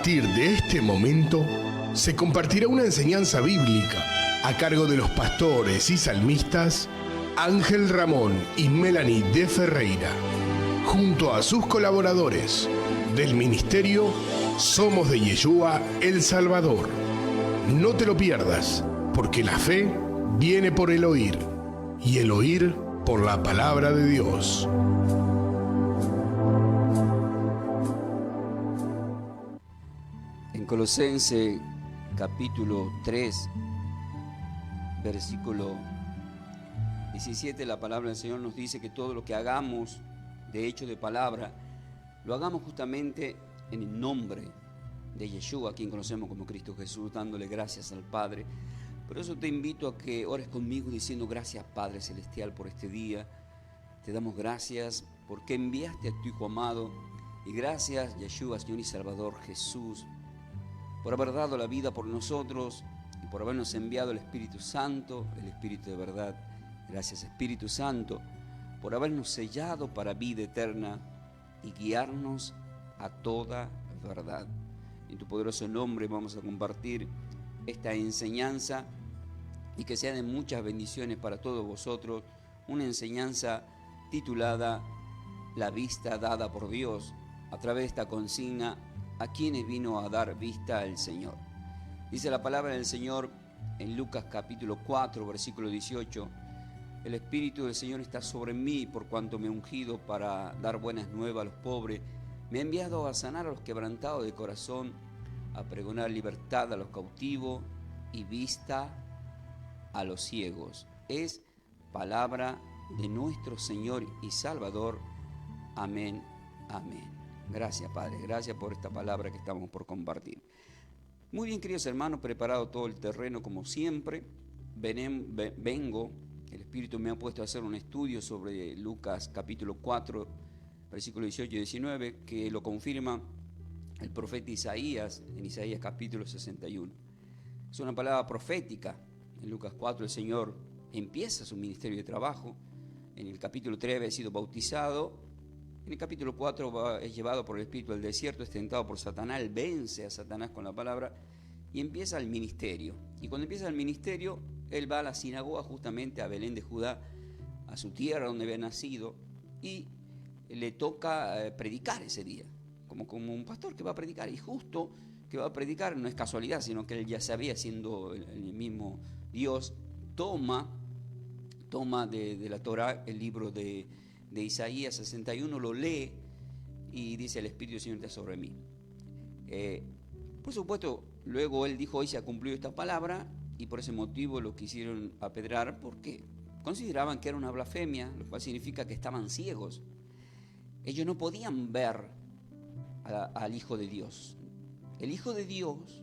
partir de este momento se compartirá una enseñanza bíblica a cargo de los pastores y salmistas Ángel Ramón y Melanie de Ferreira, junto a sus colaboradores del ministerio Somos de Yeshua El Salvador. No te lo pierdas, porque la fe viene por el oír, y el oír por la palabra de Dios. En Colosenses capítulo 3, versículo 17, la palabra del Señor nos dice que todo lo que hagamos, de hecho, de palabra, lo hagamos justamente en el nombre de Yeshua, a quien conocemos como Cristo Jesús, dándole gracias al Padre. Por eso te invito a que ores conmigo diciendo: gracias, Padre Celestial, por este día. Te damos gracias porque enviaste a tu Hijo amado, y gracias, Yeshua, Señor y Salvador Jesús, por haber dado la vida por nosotros y por habernos enviado el Espíritu Santo, el Espíritu de verdad. Gracias, Espíritu Santo, por habernos sellado para vida eterna y guiarnos a toda verdad. En tu poderoso nombre vamos a compartir esta enseñanza y que sea de muchas bendiciones para todos vosotros. Una enseñanza titulada La vista dada por Dios, a través de esta consigna: ¿a quienes vino a dar vista el Señor? Dice la palabra del Señor en Lucas capítulo 4, versículo 18: el Espíritu del Señor está sobre mí, por cuanto me ha ungido para dar buenas nuevas a los pobres. Me ha enviado a sanar a los quebrantados de corazón, a pregonar libertad a los cautivos y vista a los ciegos. Es palabra de nuestro Señor y Salvador. Amén, amén. Gracias, Padre, gracias por esta palabra que estamos por compartir. Muy bien, queridos hermanos, preparado todo el terreno como siempre. Vengo, el Espíritu me ha puesto a hacer un estudio sobre Lucas capítulo 4, versículo 18 y 19, que lo confirma el profeta Isaías, en Isaías capítulo 61. Es una palabra profética. En Lucas 4 el Señor empieza su ministerio de trabajo. En el capítulo 3 había sido bautizado. En el capítulo 4 es llevado por el Espíritu al desierto, es tentado por Satanás, él vence a Satanás con la palabra y empieza el ministerio. Y cuando empieza el ministerio, él va a la sinagoga, justamente a Belén de Judá, a su tierra donde había nacido, y le toca predicar ese día, como un pastor que va a predicar. Y justo que va a predicar, no es casualidad, sino que él ya sabía, siendo el mismo Dios, toma de la Torá el libro de Isaías 61, lo lee y dice: el Espíritu del Señor está sobre mí. Por supuesto, luego él dijo: hoy se ha cumplido esta palabra, y por ese motivo lo quisieron apedrear, porque consideraban que era una blasfemia, lo cual significa que estaban ciegos. Ellos no podían ver al Hijo de Dios. El Hijo de Dios,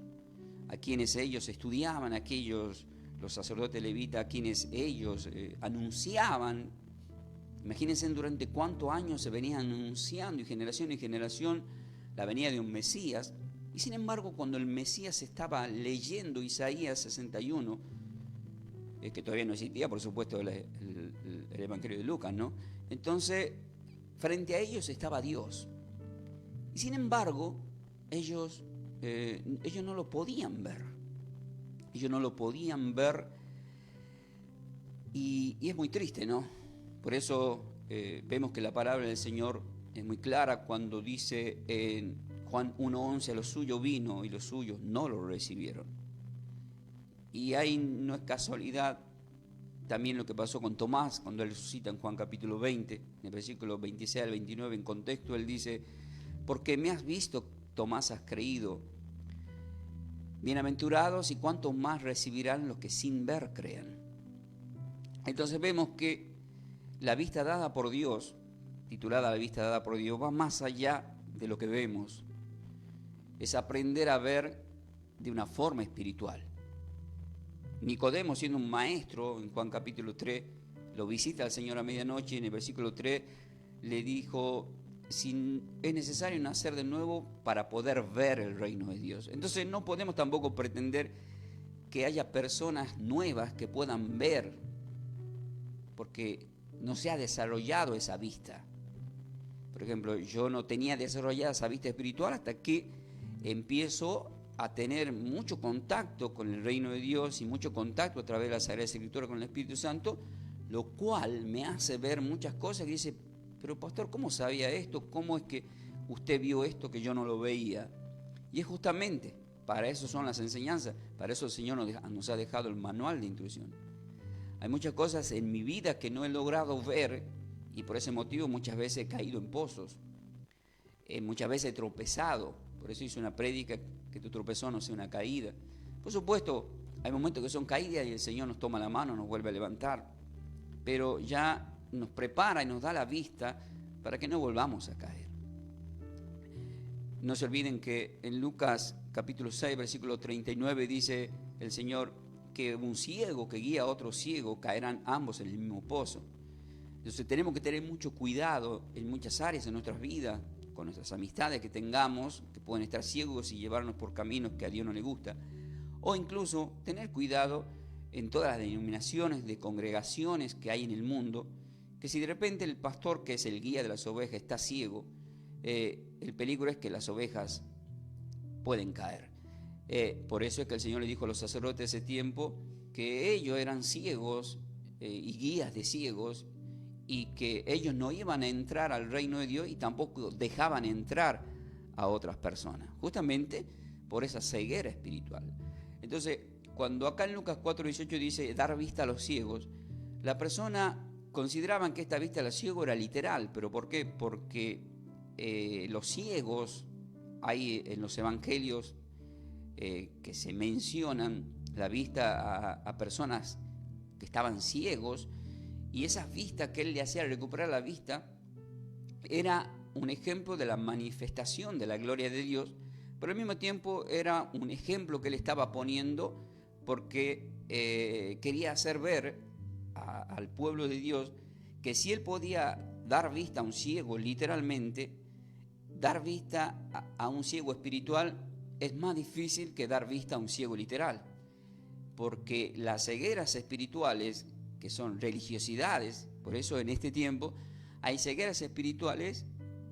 a quienes ellos estudiaban, los sacerdotes levitas, a quienes ellos anunciaban. Imagínense durante cuántos años se venía anunciando, y generación la venida de un Mesías. Y sin embargo, cuando el Mesías estaba leyendo Isaías 61, que todavía no existía, por supuesto, el Evangelio de Lucas, ¿no? Entonces, frente a ellos estaba Dios. Y sin embargo, ellos no lo podían ver. Ellos no lo podían ver. Y es muy triste, ¿no? Por eso vemos que la palabra del Señor es muy clara cuando dice en Juan 1:11: a los suyos vino y los suyos no lo recibieron. Y ahí no es casualidad también lo que pasó con Tomás cuando él resucita en Juan capítulo 20, en el versículo 26 al 29, en contexto él dice: porque me has visto, Tomás, has creído. Bienaventurados, y cuántos más recibirán los que sin ver crean. Entonces vemos que la vista dada por Dios, titulada La vista dada por Dios, va más allá de lo que vemos. Es aprender a ver de una forma espiritual. Nicodemo, siendo un maestro, en Juan capítulo 3, lo visita al Señor a medianoche, y en el versículo 3 le dijo: si es necesario nacer de nuevo para poder ver el reino de Dios. Entonces no podemos tampoco pretender que haya personas nuevas que puedan ver, porque no se ha desarrollado esa vista. Por ejemplo, yo no tenía desarrollada esa vista espiritual hasta que empiezo a tener mucho contacto con el reino de Dios y mucho contacto a través de la Sagrada Escritura con el Espíritu Santo, lo cual me hace ver muchas cosas que dice, pero pastor, ¿cómo sabía esto? ¿Cómo es que usted vio esto que yo no lo veía? Y es justamente, para eso son las enseñanzas, para eso el Señor nos ha dejado el manual de instrucción. Hay muchas cosas en mi vida que no he logrado ver y por ese motivo muchas veces he caído en pozos, muchas veces he tropezado. Por eso hice una prédica, que tu tropezón no sea una caída. Por supuesto, hay momentos que son caídas y el Señor nos toma la mano, nos vuelve a levantar, pero ya nos prepara y nos da la vista para que no volvamos a caer. No se olviden que en Lucas capítulo 6, versículo 39 dice el Señor que un ciego que guía a otro ciego caerán ambos en el mismo pozo. Entonces tenemos que tener mucho cuidado en muchas áreas de nuestras vidas, con nuestras amistades que tengamos, que pueden estar ciegos y llevarnos por caminos que a Dios no le gusta, o incluso tener cuidado en todas las denominaciones de congregaciones que hay en el mundo, que si de repente el pastor, que es el guía de las ovejas, está ciego, el peligro es que las ovejas pueden caer. Por eso es que el Señor le dijo a los sacerdotes de ese tiempo que ellos eran ciegos y guías de ciegos, y que ellos no iban a entrar al reino de Dios y tampoco dejaban entrar a otras personas, justamente por esa ceguera espiritual. Entonces, cuando acá en Lucas 4:18 dice dar vista a los ciegos, la persona consideraban que esta vista a los ciegos era literal. ¿Pero por qué? Porque los ciegos, hay en los evangelios que se mencionan la vista a personas que estaban ciegos, y esas vistas que él le hacía recuperar la vista era un ejemplo de la manifestación de la gloria de Dios, pero al mismo tiempo era un ejemplo que él estaba poniendo porque quería hacer ver al pueblo de Dios que si él podía dar vista a un ciego literalmente, dar vista a un ciego espiritual es más difícil que dar vista a un ciego literal, porque las cegueras espirituales, que son religiosidades, por eso en este tiempo hay cegueras espirituales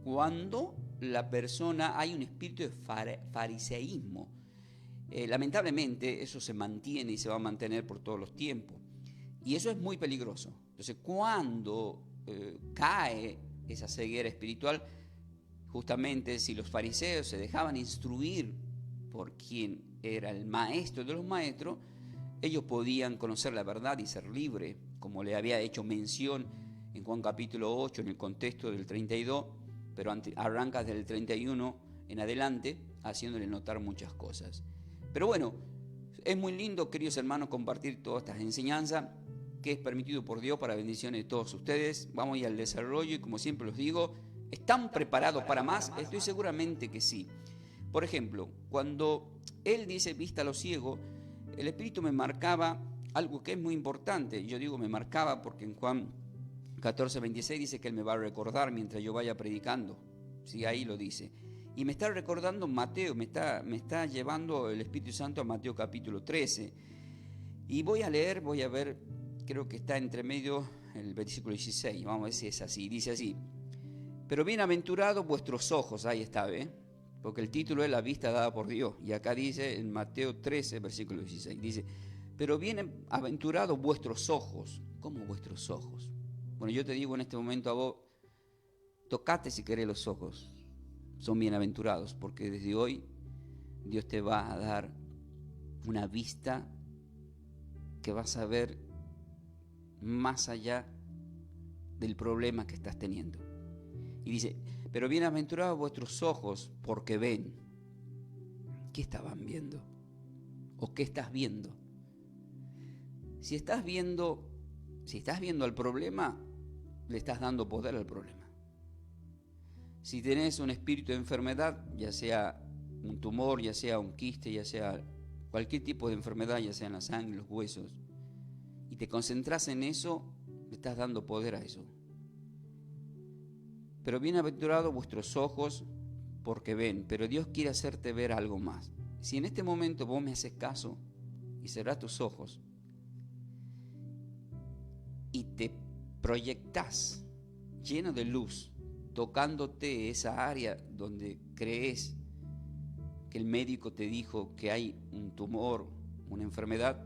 cuando la persona, hay un espíritu de fariseísmo. Lamentablemente eso se mantiene y se va a mantener por todos los tiempos, y eso es muy peligroso. Entonces, cuando cae esa ceguera espiritual, justamente si los fariseos se dejaban instruir por quien era el maestro de los maestros, ellos podían conocer la verdad y ser libres, como le había hecho mención en Juan capítulo 8, en el contexto del 32, pero arranca del 31 en adelante, haciéndole notar muchas cosas. Pero bueno, es muy lindo, queridos hermanos, compartir todas estas enseñanzas que es permitido por Dios para bendiciones de todos ustedes. Vamos a ir al desarrollo y, como siempre los digo, ¿están preparados para más? Estoy seguramente que sí. Por ejemplo, cuando él dice vista a los ciegos, el Espíritu me marcaba algo que es muy importante. Yo digo me marcaba porque en Juan 14:26 dice que Él me va a recordar mientras yo vaya predicando. Sí, ahí lo dice. Y me está recordando Mateo, me está llevando el Espíritu Santo a Mateo capítulo 13. Y voy a ver, creo que está entre medio el versículo 16. Vamos a ver si es así. Dice así: pero bienaventurados vuestros ojos, ahí está, porque el título es la vista dada por Dios. Y acá dice en Mateo 13, versículo 16, dice: pero bienaventurados vuestros ojos. ¿Cómo vuestros ojos? Bueno, yo te digo en este momento a vos, tocate si querés los ojos. Son bienaventurados, porque desde hoy Dios te va a dar una vista que vas a ver más allá del problema que estás teniendo. Y dice: pero bienaventurados vuestros ojos, porque ven. ¿Qué estaban viendo? ¿O qué estás viendo? Si estás viendo al problema, le estás dando poder al problema. Si tenés un espíritu de enfermedad, ya sea un tumor, ya sea un quiste, ya sea cualquier tipo de enfermedad, ya sea en la sangre, los huesos, y te concentras en eso, le estás dando poder a eso. Pero bienaventurados vuestros ojos, porque ven. Pero Dios quiere hacerte ver algo más. Si en este momento vos me haces caso y cerrás tus ojos y te proyectás lleno de luz, tocándote esa área donde crees que el médico te dijo que hay un tumor, una enfermedad,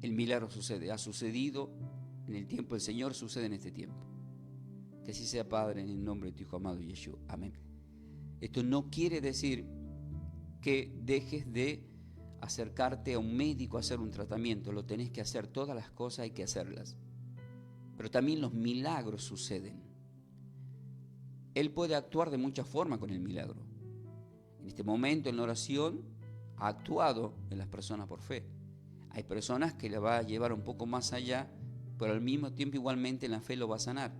el milagro sucede, ha sucedido en el tiempo del Señor, sucede en este tiempo. Que así sea, Padre, en el nombre de tu Hijo amado Yeshua. Amén. Esto no quiere decir que dejes de acercarte a un médico a hacer un tratamiento. Lo tenés que hacer, todas las cosas hay que hacerlas. Pero también los milagros suceden. Él puede actuar de muchas formas con el milagro. En este momento, en la oración, ha actuado en las personas por fe. Hay personas que le va a llevar un poco más allá, pero al mismo tiempo igualmente en la fe lo va a sanar.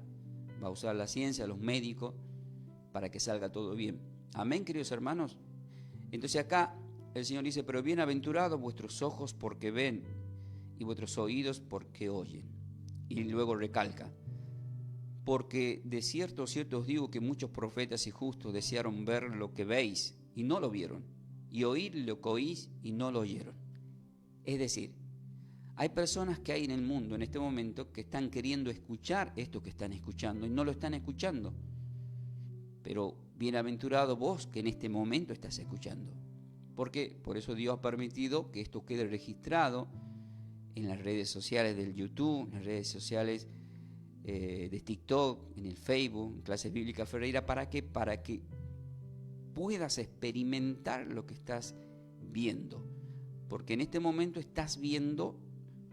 Va a usar la ciencia, los médicos, para que salga todo bien. Amén, queridos hermanos. Entonces acá el Señor dice, pero bienaventurados vuestros ojos porque ven y vuestros oídos porque oyen. Y luego recalca, porque de cierto os digo que muchos profetas y justos desearon ver lo que veis y no lo vieron, y oír lo que oís y no lo oyeron. Es decir, hay personas que hay en el mundo en este momento que están queriendo escuchar esto que están escuchando y no lo están escuchando. Pero bienaventurado vos que en este momento estás escuchando. Porque por eso Dios ha permitido que esto quede registrado en las redes sociales del YouTube, en las redes sociales de TikTok, en el Facebook, en Clases Bíblicas Ferreira. ¿Para qué? Para que puedas experimentar lo que estás viendo. Porque en este momento estás viendo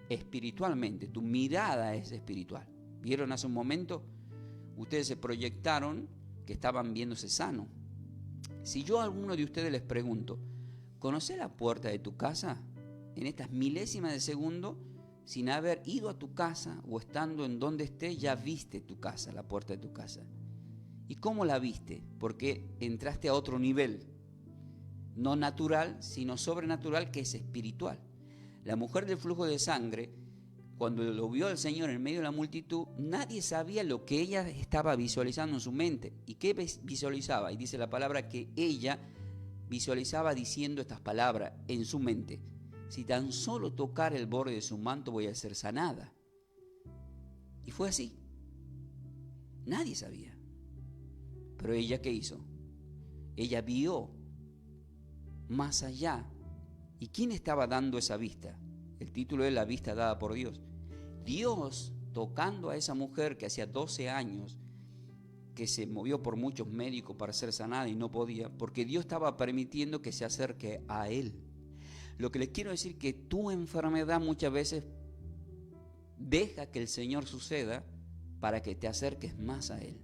espiritualmente, tu mirada es espiritual. ¿Vieron hace un momento? Ustedes se proyectaron que estaban viéndose sano. Si yo a alguno de ustedes les pregunto, ¿conoces la puerta de tu casa? En estas milésimas de segundo, sin haber ido a tu casa o estando en donde estés, ya viste tu casa, la puerta de tu casa. ¿Y cómo la viste? Porque entraste a otro nivel, no natural, sino sobrenatural, que es espiritual. La mujer del flujo de sangre, cuando lo vio al Señor en medio de la multitud, nadie sabía lo que ella estaba visualizando en su mente. ¿Y qué visualizaba? Y dice la palabra que ella visualizaba diciendo estas palabras en su mente. Si tan solo tocar el borde de su manto voy a ser sanada. Y fue así. Nadie sabía. Pero ella, ¿qué hizo? Ella vio más allá. ¿Y quién estaba dando esa vista? El título es La vista dada por Dios. Dios tocando a esa mujer que hacía 12 años, que se movió por muchos médicos para ser sanada y no podía, porque Dios estaba permitiendo que se acerque a Él. Lo que les quiero decir que tu enfermedad muchas veces deja que el Señor suceda para que te acerques más a Él.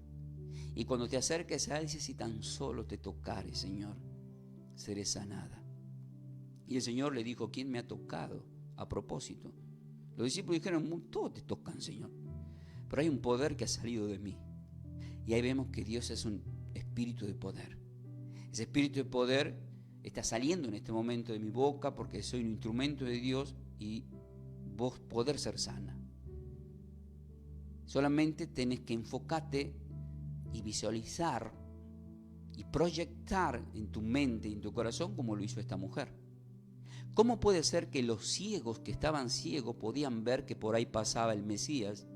Y cuando te acerques a Él, dice, si tan solo te tocare, Señor, seré sanada. Y el Señor le dijo, ¿quién me ha tocado? A propósito. Los discípulos dijeron, todos te tocan, Señor. Pero hay un poder que ha salido de mí. Y ahí vemos que Dios es un espíritu de poder. Ese espíritu de poder está saliendo en este momento de mi boca porque soy un instrumento de Dios y vos poder ser sana. Solamente tenés que enfocarte y visualizar y proyectar en tu mente y en tu corazón como lo hizo esta mujer. ¿Cómo puede ser que los ciegos que estaban ciegos podían ver que por ahí pasaba el Mesías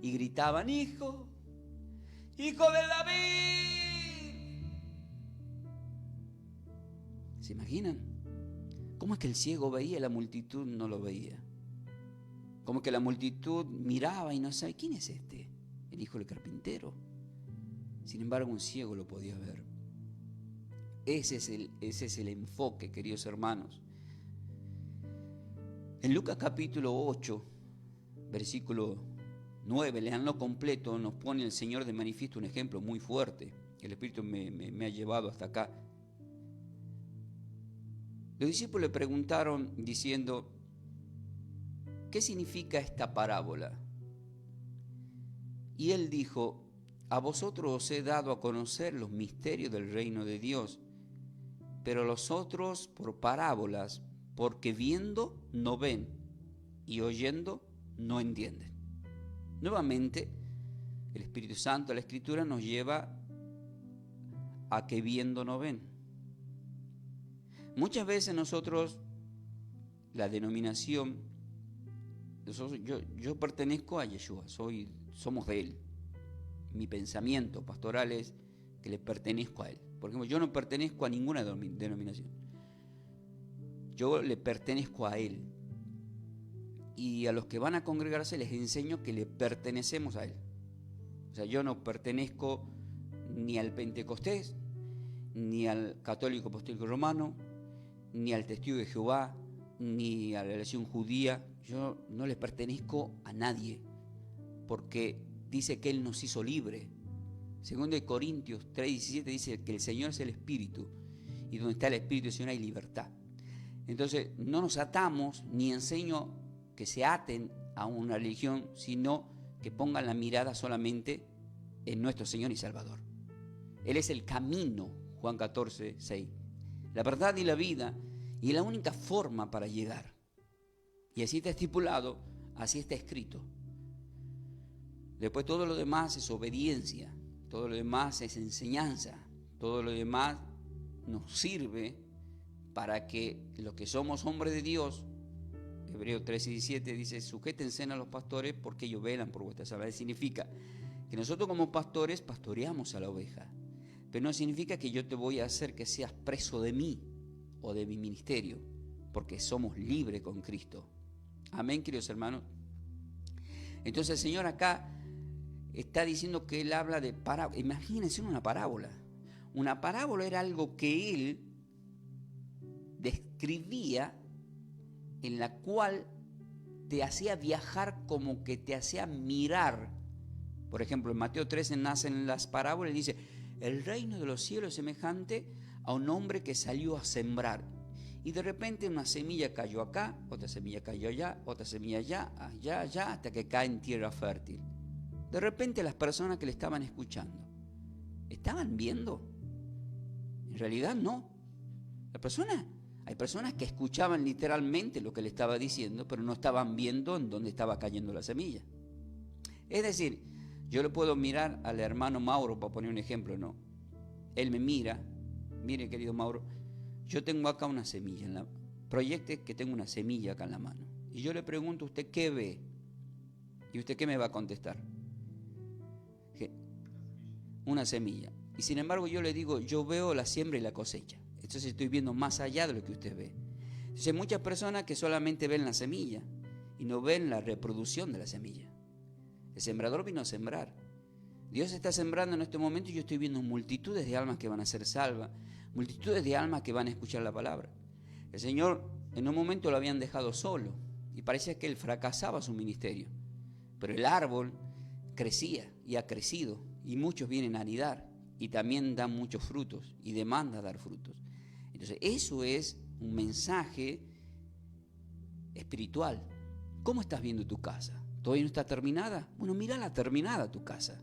y gritaban, ¡Hijo! ¡Hijo de David! ¿Se imaginan? ¿Cómo es que el ciego veía y la multitud no lo veía? ¿Cómo es que la multitud miraba y no sabe quién es este? El hijo del carpintero. Sin embargo, un ciego lo podía ver. Ese es el enfoque, queridos hermanos. En Lucas capítulo 8, versículo 9, leanlo completo, nos pone el Señor de manifiesto un ejemplo muy fuerte. El Espíritu me ha llevado hasta acá. Los discípulos le preguntaron diciendo, ¿qué significa esta parábola? Y él dijo, a vosotros os he dado a conocer los misterios del reino de Dios, pero los otros por parábolas, porque viendo no ven y oyendo no entienden. Nuevamente, el Espíritu Santo, la Escritura nos lleva a que viendo no ven. Muchas veces nosotros, la denominación, yo pertenezco a Yeshua, somos de Él. Mi pensamiento pastoral es que le pertenezco a Él. Por ejemplo, yo no pertenezco a ninguna denominación. Yo le pertenezco a Él. Y a los que van a congregarse les enseño que le pertenecemos a Él. O sea, yo no pertenezco ni al Pentecostés, ni al Católico Apostólico Romano, ni al Testigo de Jehová, ni a la elección judía. Yo no le pertenezco a nadie, porque dice que Él nos hizo libre. Segundo de Corintios 3:17 dice que el Señor es el Espíritu, y donde está el Espíritu del Señor hay libertad. Entonces no nos atamos, ni enseño que se aten a una religión, sino que pongan la mirada solamente en nuestro Señor y Salvador. Él es el camino, Juan 14:6, la verdad y la vida, y la única forma para llegar. Y así está estipulado, así está escrito. Después todo lo demás es obediencia, todo lo demás es enseñanza, todo lo demás nos sirve para que los que somos hombres de Dios, Hebreos 3:17 dice, sujétense a los pastores porque ellos velan por vuestra salvación. Significa que nosotros como pastores pastoreamos a la oveja, pero no significa que yo te voy a hacer que seas preso de mí o de mi ministerio, porque somos libres con Cristo. Amén, queridos hermanos. Entonces el Señor acá está diciendo que Él habla de parábola. Imagínense una parábola. Una parábola era algo que Él describía, en la cual te hacía viajar, como que te hacía mirar. Por ejemplo, en Mateo 13 nacen las parábolas y dice, el reino de los cielos es semejante a un hombre que salió a sembrar. Y de repente una semilla cayó acá, otra semilla cayó allá, otra semilla allá, allá, allá, hasta que cae en tierra fértil. De repente las personas que le estaban escuchando, ¿estaban viendo? En realidad no. Hay personas que escuchaban literalmente lo que le estaba diciendo, pero no estaban viendo en dónde estaba cayendo la semilla. Es decir, yo le puedo mirar al hermano Mauro, para poner un ejemplo, ¿no? Él me mira, mire querido Mauro, yo tengo acá una semilla, proyecte que tengo una semilla acá en la mano. Y yo le pregunto a usted, ¿qué ve? ¿Y usted qué me va a contestar? Una semilla. Y sin embargo yo le digo, yo veo la siembra y la cosecha. Entonces estoy viendo más allá de lo que usted ve. Entonces hay muchas personas que solamente ven la semilla y no ven la reproducción de la semilla. El sembrador vino a sembrar. Dios está sembrando en este momento y yo estoy viendo multitudes de almas que van a ser salvas, multitudes de almas que van a escuchar la palabra. El Señor en un momento lo habían dejado solo y parecía que él fracasaba su ministerio. Pero el árbol crecía y ha crecido y muchos vienen a anidar y también dan muchos frutos y demanda dar frutos. Entonces eso es un mensaje espiritual. ¿Cómo estás viendo tu casa? ¿Todavía no está terminada? Bueno, mírala terminada tu casa.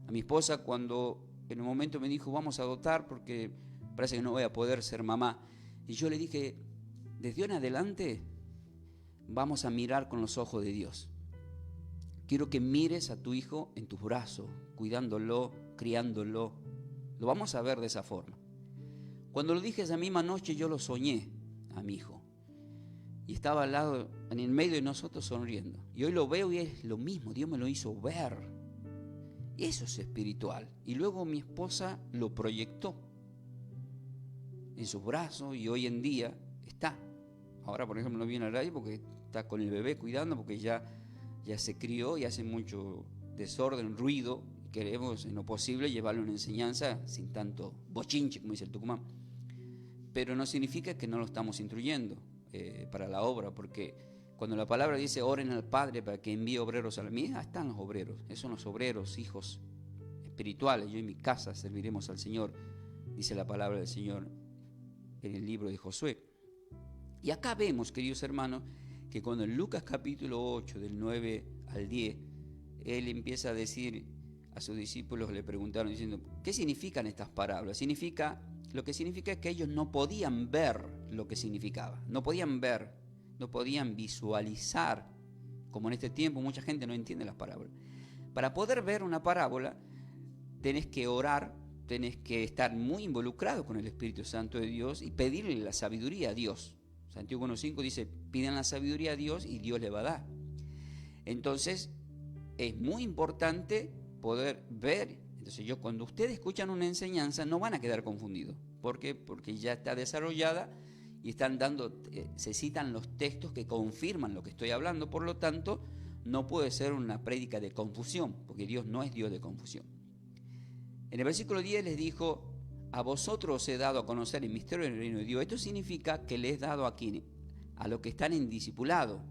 A mi esposa cuando en un momento me dijo, vamos a adoptar porque parece que no voy a poder ser mamá. Y yo le dije, desde hoy en adelante vamos a mirar con los ojos de Dios. Quiero que mires a tu hijo en tus brazos, cuidándolo, criándolo. Lo vamos a ver de esa forma. Cuando lo dije esa misma noche yo lo soñé a mi hijo. Y estaba al lado, en el medio de nosotros sonriendo. Y hoy lo veo y es lo mismo, Dios me lo hizo ver. Eso es espiritual. Y luego mi esposa lo proyectó en sus brazos y hoy en día está. Ahora, por ejemplo, no viene a la radio porque está con el bebé cuidando, porque ya se crió y hace mucho desorden, ruido. Queremos en lo posible llevarle una enseñanza sin tanto bochinche, como dice el Tucumán. Pero no significa que no lo estamos instruyendo para la obra, porque cuando la palabra dice oren al Padre para que envíe obreros a la mía, están los obreros. Esos son los obreros, hijos espirituales. Yo en mi casa serviremos al Señor, dice la palabra del Señor en el libro de Josué. Y acá vemos, queridos hermanos, que cuando en Lucas capítulo 8, del 9 al 10, Él empieza a decir a sus discípulos, le preguntaron diciendo, ¿qué significan estas parábolas? Lo que significa es que ellos no podían ver lo que significaba, no podían ver, no podían visualizar, como en este tiempo mucha gente no entiende las parábolas. Para poder ver una parábola, tenés que orar, tenés que estar muy involucrado con el Espíritu Santo de Dios y pedirle la sabiduría a Dios. Santiago 1:5 dice, pidan la sabiduría a Dios y Dios le va a dar. Entonces, es muy importante poder ver. Entonces cuando ustedes escuchan una enseñanza no van a quedar confundidos. ¿Por qué? Porque ya está desarrollada y se citan los textos que confirman lo que estoy hablando. Por lo tanto, no puede ser una prédica de confusión, porque Dios no es Dios de confusión. En el versículo 10 les dijo: a vosotros os he dado a conocer el misterio del reino de Dios. Esto significa que les he dado a los que están en discipulado,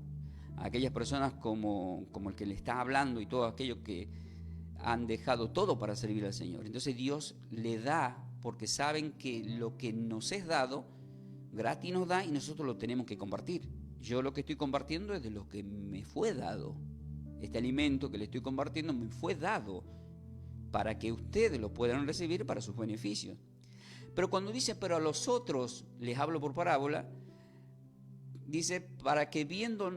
a aquellas personas como el que le está hablando y todos aquellos que han dejado todo para servir al Señor. Entonces Dios le da, porque saben que lo que nos es dado, gratis nos da y nosotros lo tenemos que compartir. Yo lo que estoy compartiendo es de lo que me fue dado. Este alimento que le estoy compartiendo me fue dado para que ustedes lo puedan recibir para sus beneficios. Pero cuando dice, pero a los otros les hablo por parábola, dice, para que viendo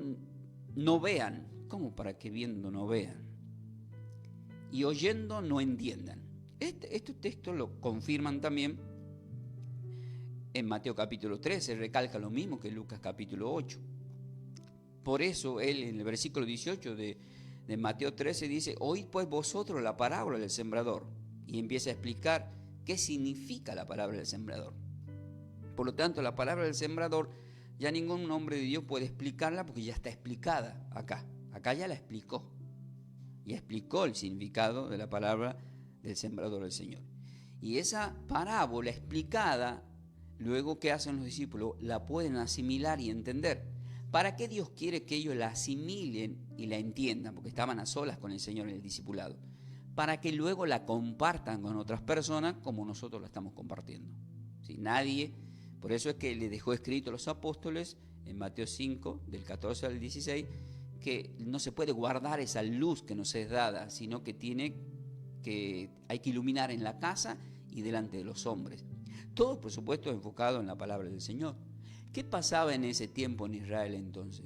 no vean. ¿Cómo para que viendo no vean? Y oyendo no entiendan. Estos textos lo confirman también en Mateo capítulo 13, recalca lo mismo que en Lucas capítulo 8. Por eso él en el versículo 18 de Mateo 13 dice: oíd pues vosotros la parábola del sembrador. Y empieza a explicar qué significa la palabra del sembrador. Por lo tanto, la palabra del sembrador ya ningún hombre de Dios puede explicarla, porque ya está explicada acá. Acá ya la explicó. Y explicó el significado de la palabra del sembrador del Señor. Y esa parábola explicada, luego, ¿qué hacen los discípulos? La pueden asimilar y entender. ¿Para qué Dios quiere que ellos la asimilen y la entiendan? Porque estaban a solas con el Señor en el discipulado. Para que luego la compartan con otras personas como nosotros la estamos compartiendo. ¿Sí? Nadie, por eso es que le dejó escrito a los apóstoles en Mateo 5, del 14 al 16, que no se puede guardar esa luz que nos es dada, sino que hay que iluminar en la casa y delante de los hombres. Todo, por supuesto, enfocado en la palabra del Señor. ¿Qué pasaba en ese tiempo en Israel entonces?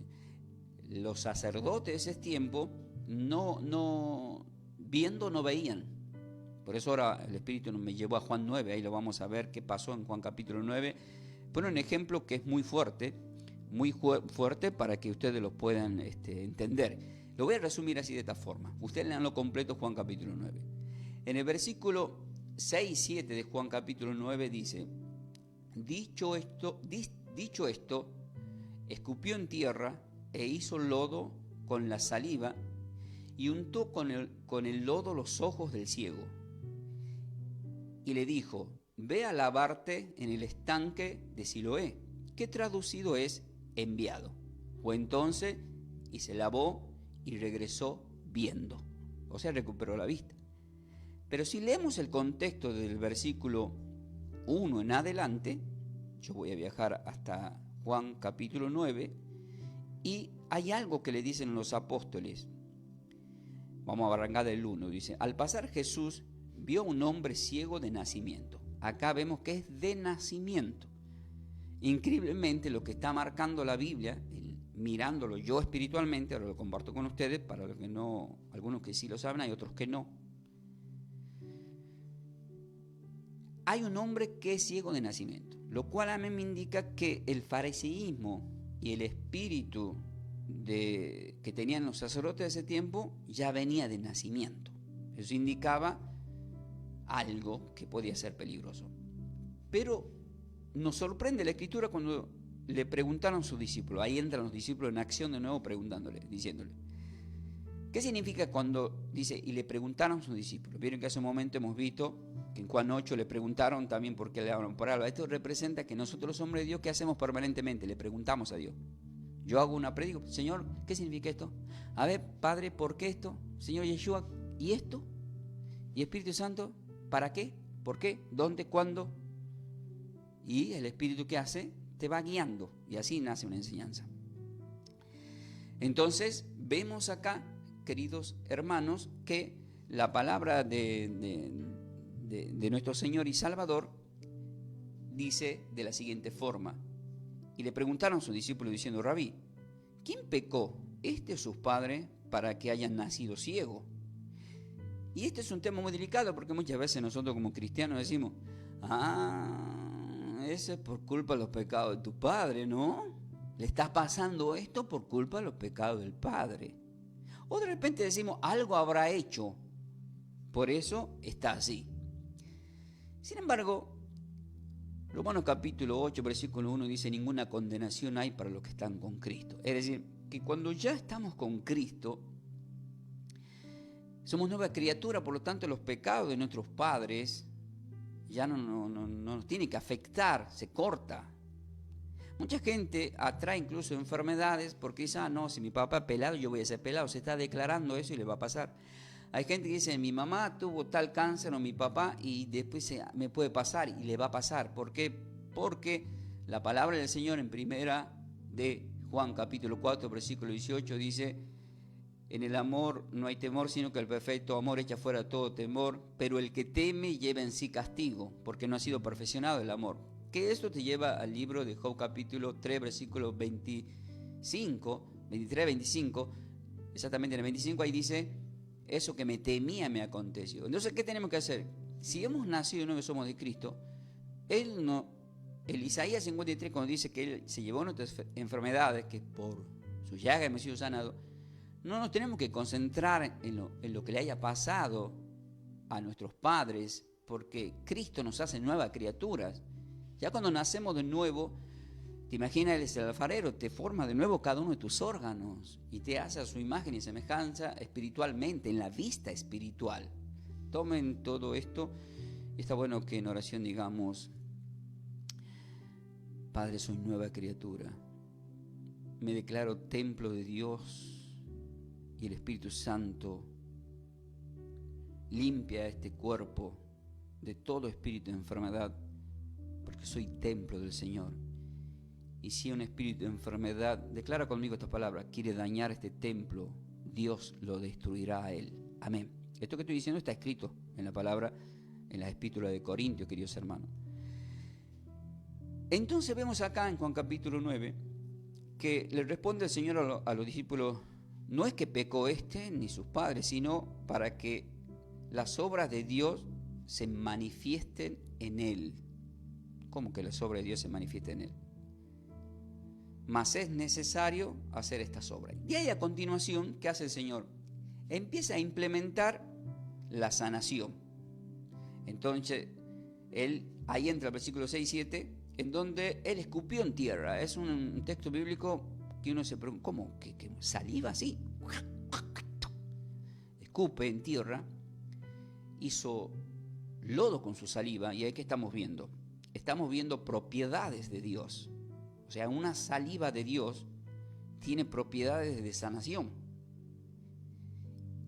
Los sacerdotes de ese tiempo viendo no veían. Por eso ahora el Espíritu me llevó a Juan 9, ahí lo vamos a ver qué pasó en Juan capítulo 9. Pone un ejemplo que es muy fuerte para que ustedes lo puedan entender. Lo voy a resumir así de esta forma. Ustedes lean lo completo Juan capítulo 9. En el versículo 6 y 7 de Juan capítulo 9 dice: dicho esto, escupió en tierra e hizo lodo con la saliva y untó con el lodo los ojos del ciego. Y le dijo: ve a lavarte en el estanque de Siloé, que traducido es enviado. Fue entonces y se lavó y regresó viendo. O sea, recuperó la vista. Pero si leemos el contexto del versículo 1 en adelante, yo voy a viajar hasta Juan capítulo 9, y hay algo que le dicen los apóstoles. Vamos a arrancar del 1. Dice: al pasar Jesús vio a un hombre ciego de nacimiento. Acá vemos que es de nacimiento. Increíblemente, lo que está marcando la Biblia, mirándolo yo espiritualmente, ahora lo comparto con ustedes, para los que no, algunos que sí lo saben, hay otros que no. Hay un hombre que es ciego de nacimiento, lo cual a mí me indica que el fariseísmo y el espíritu que tenían los sacerdotes de ese tiempo ya venía de nacimiento. Eso indicaba algo que podía ser peligroso. Pero nos sorprende la Escritura cuando le preguntaron a sus discípulos. Ahí entran los discípulos en acción de nuevo diciéndole: ¿qué significa cuando dice y le preguntaron a sus discípulos? Vieron que hace un momento hemos visto que en Juan 8 le preguntaron también por qué le hablan por algo. Esto representa que nosotros los hombres de Dios, ¿qué hacemos permanentemente? Le preguntamos a Dios. Yo hago una prédica: Señor, ¿qué significa esto? A ver, Padre, ¿por qué esto? Señor Yeshua, ¿y esto? ¿Y Espíritu Santo? ¿Para qué? ¿Por qué? ¿Dónde? ¿Cuándo? Y el Espíritu, ¿qué hace? Te va guiando, y así nace una enseñanza. Entonces vemos acá, queridos hermanos, que la palabra de nuestro Señor y Salvador dice de la siguiente forma: y le preguntaron a sus discípulos diciendo: Rabí, ¿quién pecó, este o sus padres, para que hayan nacido ciegos? Y este es un tema muy delicado, porque muchas veces nosotros como cristianos decimos: ese es por culpa de los pecados de tu padre, ¿no? Le estás pasando esto por culpa de los pecados del padre. O de repente decimos: algo habrá hecho Por eso está así. Sin embargo, Romanos capítulo 8, versículo 1 dice: ninguna condenación hay para los que están con Cristo. Es decir, que cuando ya estamos con Cristo, somos nueva criatura, por lo tanto los pecados de nuestros padres ya no nos tienen que afectar, se corta. Mucha gente atrae incluso enfermedades porque dice: no, si mi papá es pelado, yo voy a ser pelado. Se está declarando eso y le va a pasar. Hay gente que dice: mi mamá tuvo tal cáncer o mi papá, y después me puede pasar, y le va a pasar. ¿Por qué? Porque la palabra del Señor en primera de Juan capítulo 4, versículo 18 dice: en el amor no hay temor, sino que el perfecto amor echa fuera todo temor, pero el que teme lleva en sí castigo, porque no ha sido perfeccionado el amor. Que esto te lleva al libro de Job capítulo 3, versículo 25, 23, 25, exactamente en el 25, ahí dice: eso que me temía me aconteció. Entonces, ¿qué tenemos que hacer? Si hemos nacido y no somos de Cristo, el Isaías 53, cuando dice que Él se llevó nuestras enfermedades, que por sus llagas hemos sido sanados, no nos tenemos que concentrar en lo que le haya pasado a nuestros padres, porque Cristo nos hace nuevas criaturas. Ya cuando nacemos de nuevo, te imaginas, Él es el alfarero, te forma de nuevo cada uno de tus órganos y te hace a su imagen y semejanza espiritualmente, en la vista espiritual. Tomen todo esto. Está bueno que en oración digamos: Padre, soy nueva criatura. Me declaro templo de Dios, y el Espíritu Santo limpia este cuerpo de todo espíritu de enfermedad, porque soy templo del Señor. Y si un espíritu de enfermedad, declara conmigo esta palabra, quiere dañar este templo, Dios lo destruirá a él. Amén. Esto que estoy diciendo está escrito en la palabra, en la epístola de Corintios, queridos hermanos. Entonces vemos acá en Juan capítulo 9 que le responde el Señor a los discípulos: no es que pecó ni sus padres, sino para que las obras de Dios se manifiesten en él. ¿Cómo que las obras de Dios se manifiesten en él? Mas es necesario hacer estas obras. Y ahí a continuación, ¿qué hace el Señor? Empieza a implementar la sanación. Entonces, ahí entra el versículo 6 y 7, en donde Él escupió en tierra. Es un texto bíblico que uno se pregunta: ¿cómo? ¿Qué saliva así? Escupe en tierra, hizo lodo con su saliva, y ahí que estamos viendo. Estamos viendo propiedades de Dios. O sea, una saliva de Dios tiene propiedades de sanación.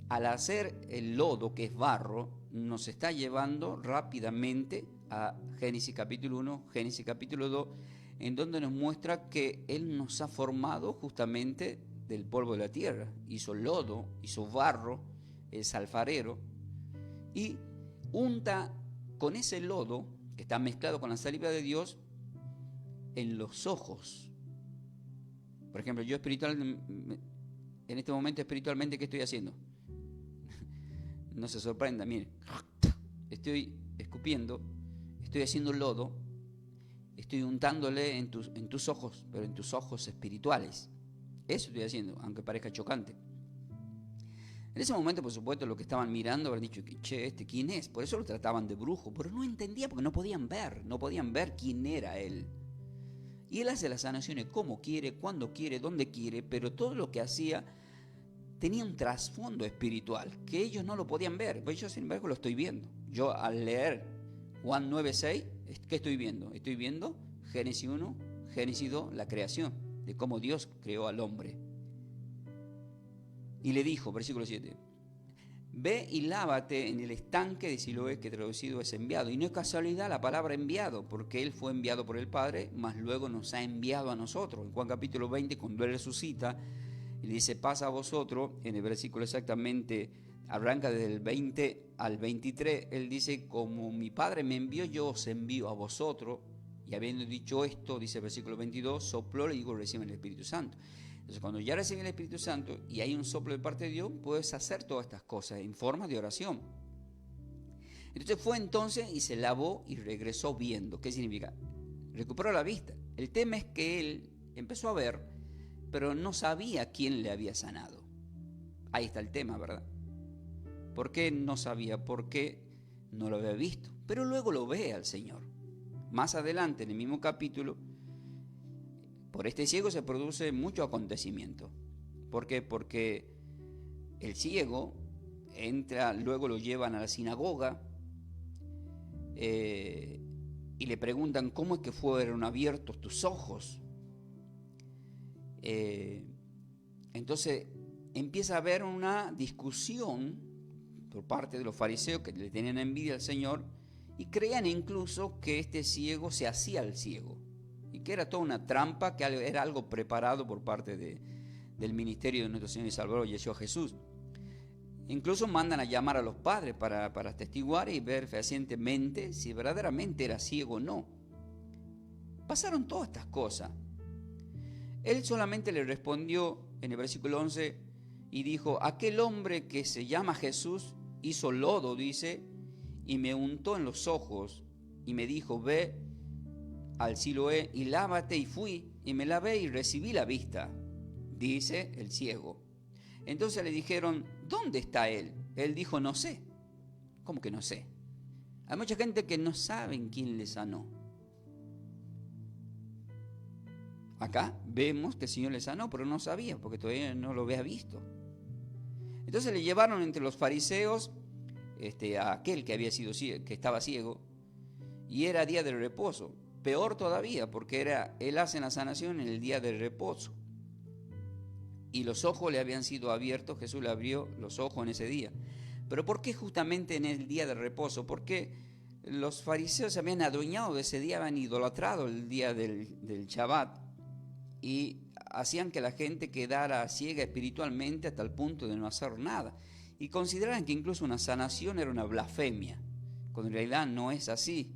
Al hacer el lodo, que es barro, nos está llevando rápidamente a Génesis capítulo 1, Génesis capítulo 2, en donde nos muestra que Él nos ha formado justamente del polvo de la tierra. Hizo lodo, hizo barro, es alfarero, y unta con ese lodo, que está mezclado con la saliva de Dios, en los ojos. Por ejemplo, yo en este momento espiritualmente, ¿qué estoy haciendo? No se sorprenda, mire, estoy escupiendo, estoy haciendo lodo, estoy untándole en tus ojos, pero en tus ojos espirituales. Eso estoy haciendo, aunque parezca chocante. En ese momento, por supuesto, los que estaban mirando habrán dicho: che, ¿quién es? Por eso lo trataban de brujo, pero no entendía, porque no podían ver quién era Él. Y Él hace las sanaciones como quiere, cuando quiere, donde quiere, pero todo lo que hacía tenía un trasfondo espiritual que ellos no lo podían ver. Pues yo, sin embargo, lo estoy viendo. Yo, al leer Juan 9:6, ¿qué estoy viendo? Estoy viendo Génesis 1, Génesis 2, la creación, de cómo Dios creó al hombre. Y le dijo, versículo 7, ve y lávate en el estanque de Siloé, que traducido es enviado. Y no es casualidad la palabra enviado, porque Él fue enviado por el Padre, mas luego nos ha enviado a nosotros. En Juan capítulo 20, cuando Él resucita, Él dice: pasa a vosotros, en el versículo exactamente, arranca desde el 20 al 23, Él dice: como mi Padre me envió, yo os envío a vosotros. Y habiendo dicho esto, dice el versículo 22, sopló, le digo: reciben el Espíritu Santo. Entonces, cuando ya reciben el Espíritu Santo y hay un soplo de parte de Dios, puedes hacer todas estas cosas en forma de oración. Entonces fue entonces y se lavó y regresó viendo. ¿Qué significa? Recuperó la vista. El tema es que él empezó a ver, pero no sabía quién le había sanado. Ahí está el tema, ¿verdad? ¿Por qué no sabía? Porque no lo había visto. Pero luego lo ve al Señor. Más adelante, en el mismo capítulo, por este ciego se produce mucho acontecimiento. ¿Por qué? Porque el ciego entra, luego lo llevan a la sinagoga y le preguntan cómo es que fueron abiertos tus ojos. Entonces empieza a haber una discusión por parte de los fariseos que le tenían envidia al Señor y creían incluso que este ciego se hacía el ciego y que era toda una trampa, que era algo preparado por parte del ministerio de nuestro Señor y Salvador Yeshua Jesús. Incluso mandan a llamar a los padres para atestiguar y ver fehacientemente si verdaderamente era ciego o no. Pasaron todas estas cosas. Él solamente le respondió en el versículo 11 y dijo: aquel hombre que se llama Jesús hizo lodo, dice, y me untó en los ojos y me dijo: ve al Siloé y lávate. Y fui y me lavé y recibí la vista, dice el ciego. Entonces le dijeron: ¿dónde está él? Él dijo: no sé. ¿Cómo que no sé? Hay mucha gente que no sabe quién le sanó. Acá vemos que el Señor le sanó, pero no sabía, porque todavía no lo había visto. Entonces le llevaron entre los fariseos a aquel que había sido ciego, que estaba ciego, y era día del reposo. Peor todavía, porque él hace la sanación en el día del reposo. Y los ojos le habían sido abiertos, Jesús le abrió los ojos en ese día. Pero ¿por qué justamente en el día del reposo? Porque los fariseos se habían adueñado de ese día, habían idolatrado el día del Shabbat y hacían que la gente quedara ciega espiritualmente hasta el punto de no hacer nada. Y consideraban que incluso una sanación era una blasfemia, cuando en realidad no es así.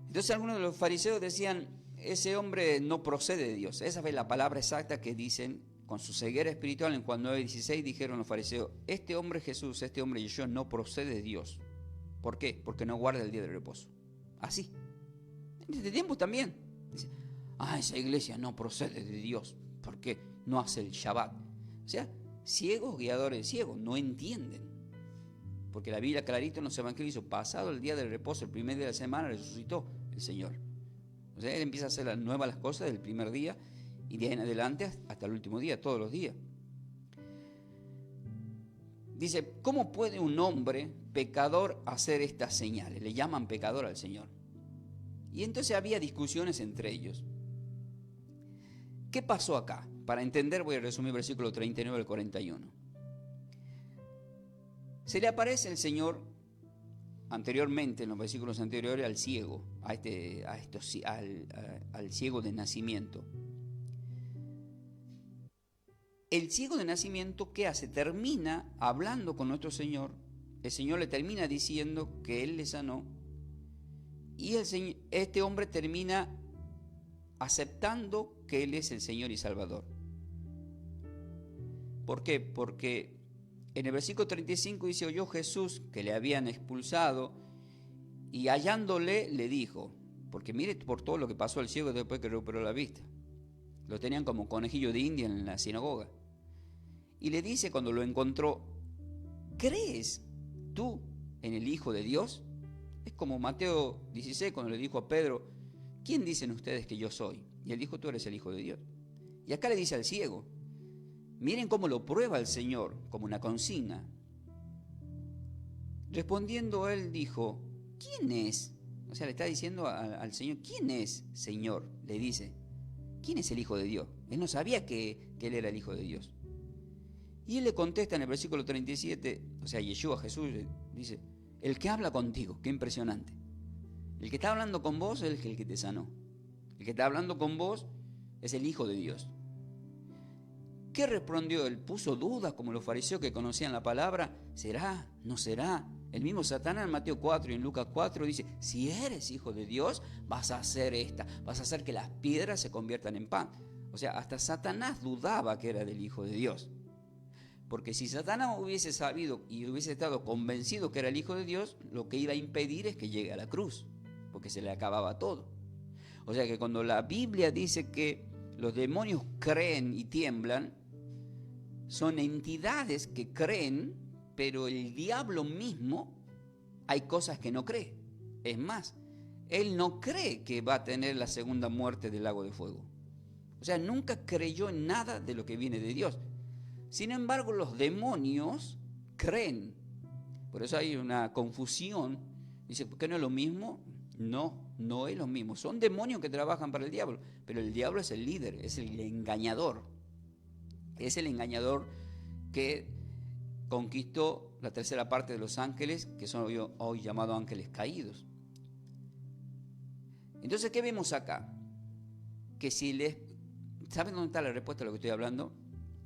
Entonces algunos de los fariseos decían: ese hombre no procede de Dios. Esa es la palabra exacta que dicen con su ceguera espiritual. En Juan 9:16 dijeron los fariseos: este hombre Jesús, este hombre Yeshua no procede de Dios. ¿Por qué? Porque no guarda el día de reposo. Así. En este tiempo también. Dice: esa iglesia no procede de Dios porque no hace el Shabbat. O sea, ciegos, guiadores de ciegos, no entienden. Porque la Biblia clarito nos evangeliza: pasado el día del reposo, el primer día de la semana, resucitó el Señor. O sea, Él empieza a hacer nuevas las cosas del primer día y de ahí en adelante hasta el último día, todos los días. Dice: ¿cómo puede un hombre pecador hacer estas señales? Le llaman pecador al Señor. Y entonces había discusiones entre ellos. ¿Qué pasó acá? Para entender voy a resumir el versículo 39 al 41. Se le aparece el Señor anteriormente, en los versículos anteriores, al ciego, al ciego de nacimiento. El ciego de nacimiento, ¿qué hace? Termina hablando con nuestro Señor. El Señor le termina diciendo que Él le sanó. Y este hombre termina aceptando que Él es el Señor y Salvador. ¿Por qué? Porque en el versículo 35 dice: oyó Jesús que le habían expulsado y hallándole le dijo, porque mire por todo lo que pasó al ciego después que recuperó la vista. Lo tenían como conejillo de India en la sinagoga. Y le dice cuando lo encontró: ¿crees tú en el Hijo de Dios? Es como Mateo 16 cuando le dijo a Pedro: ¿quién dicen ustedes que yo soy? Y él dijo: tú eres el Hijo de Dios. Y acá le dice al ciego. Miren cómo lo prueba el Señor, como una consigna. Respondiendo él dijo: ¿quién es? O sea, le está diciendo al Señor: ¿quién es, Señor? Le dice: ¿quién es el Hijo de Dios? Él no sabía que él era el Hijo de Dios. Y él le contesta en el versículo 37, o sea, Yeshua, Jesús, dice: el que habla contigo. Qué impresionante. El que está hablando con vos es el que te sanó. El que está hablando con vos es el Hijo de Dios. ¿Qué respondió él? ¿Puso dudas como los fariseos que conocían la palabra? ¿Será? ¿No será? El mismo Satanás en Mateo 4 y en Lucas 4 dice: si eres hijo de Dios, vas a hacer vas a hacer que las piedras se conviertan en pan. O sea, hasta Satanás dudaba que era del Hijo de Dios. Porque si Satanás hubiese sabido y hubiese estado convencido que era el Hijo de Dios, lo que iba a impedir es que llegue a la cruz, porque se le acababa todo. O sea que cuando la Biblia dice que los demonios creen y tiemblan, son entidades que creen, pero el diablo mismo hay cosas que no cree. Es más, él no cree que va a tener la segunda muerte del lago de fuego. O sea, nunca creyó en nada de lo que viene de Dios. Sin embargo, los demonios creen. Por eso hay una confusión. Dice, ¿por qué no es lo mismo? No, no es lo mismo. Son demonios que trabajan para el diablo, pero el diablo es el líder, es el engañador. Es el engañador que conquistó la tercera parte de los ángeles, que son hoy llamados ángeles caídos. Entonces, ¿qué vemos acá? Que si ¿saben dónde está la respuesta a lo que estoy hablando?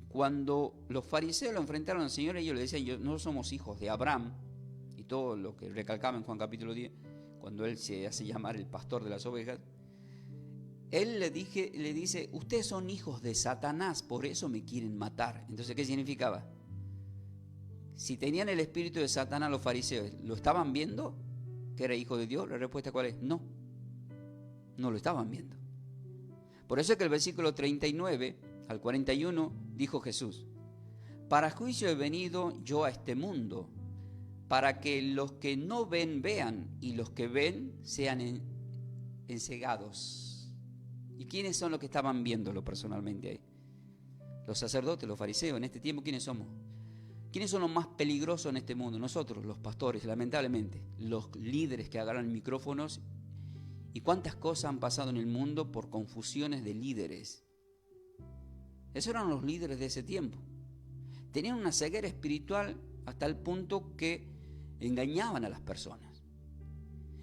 Cuando los fariseos lo enfrentaron al Señor, ellos le decían, no somos hijos de Abraham, y todo lo que recalcaba en Juan capítulo 10, cuando él se hace llamar el pastor de las ovejas, él le dice, ustedes son hijos de Satanás, por eso me quieren matar. Entonces, ¿qué significaba? Si tenían el espíritu de Satanás los fariseos, ¿lo estaban viendo que era hijo de Dios? La respuesta ¿cuál es? No, no lo estaban viendo. Por eso es que el versículo 39 al 41 dijo Jesús, para juicio he venido yo a este mundo, para que los que no ven vean y los que ven sean encegados. ¿Y quiénes son los que estaban viéndolo personalmente ahí? Los sacerdotes, los fariseos. En este tiempo, ¿quiénes somos? ¿Quiénes son los más peligrosos en este mundo? Nosotros, los pastores, lamentablemente. Los líderes que agarran micrófonos. ¿Y cuántas cosas han pasado en el mundo por confusiones de líderes? Esos eran los líderes de ese tiempo. Tenían una ceguera espiritual hasta el punto que engañaban a las personas.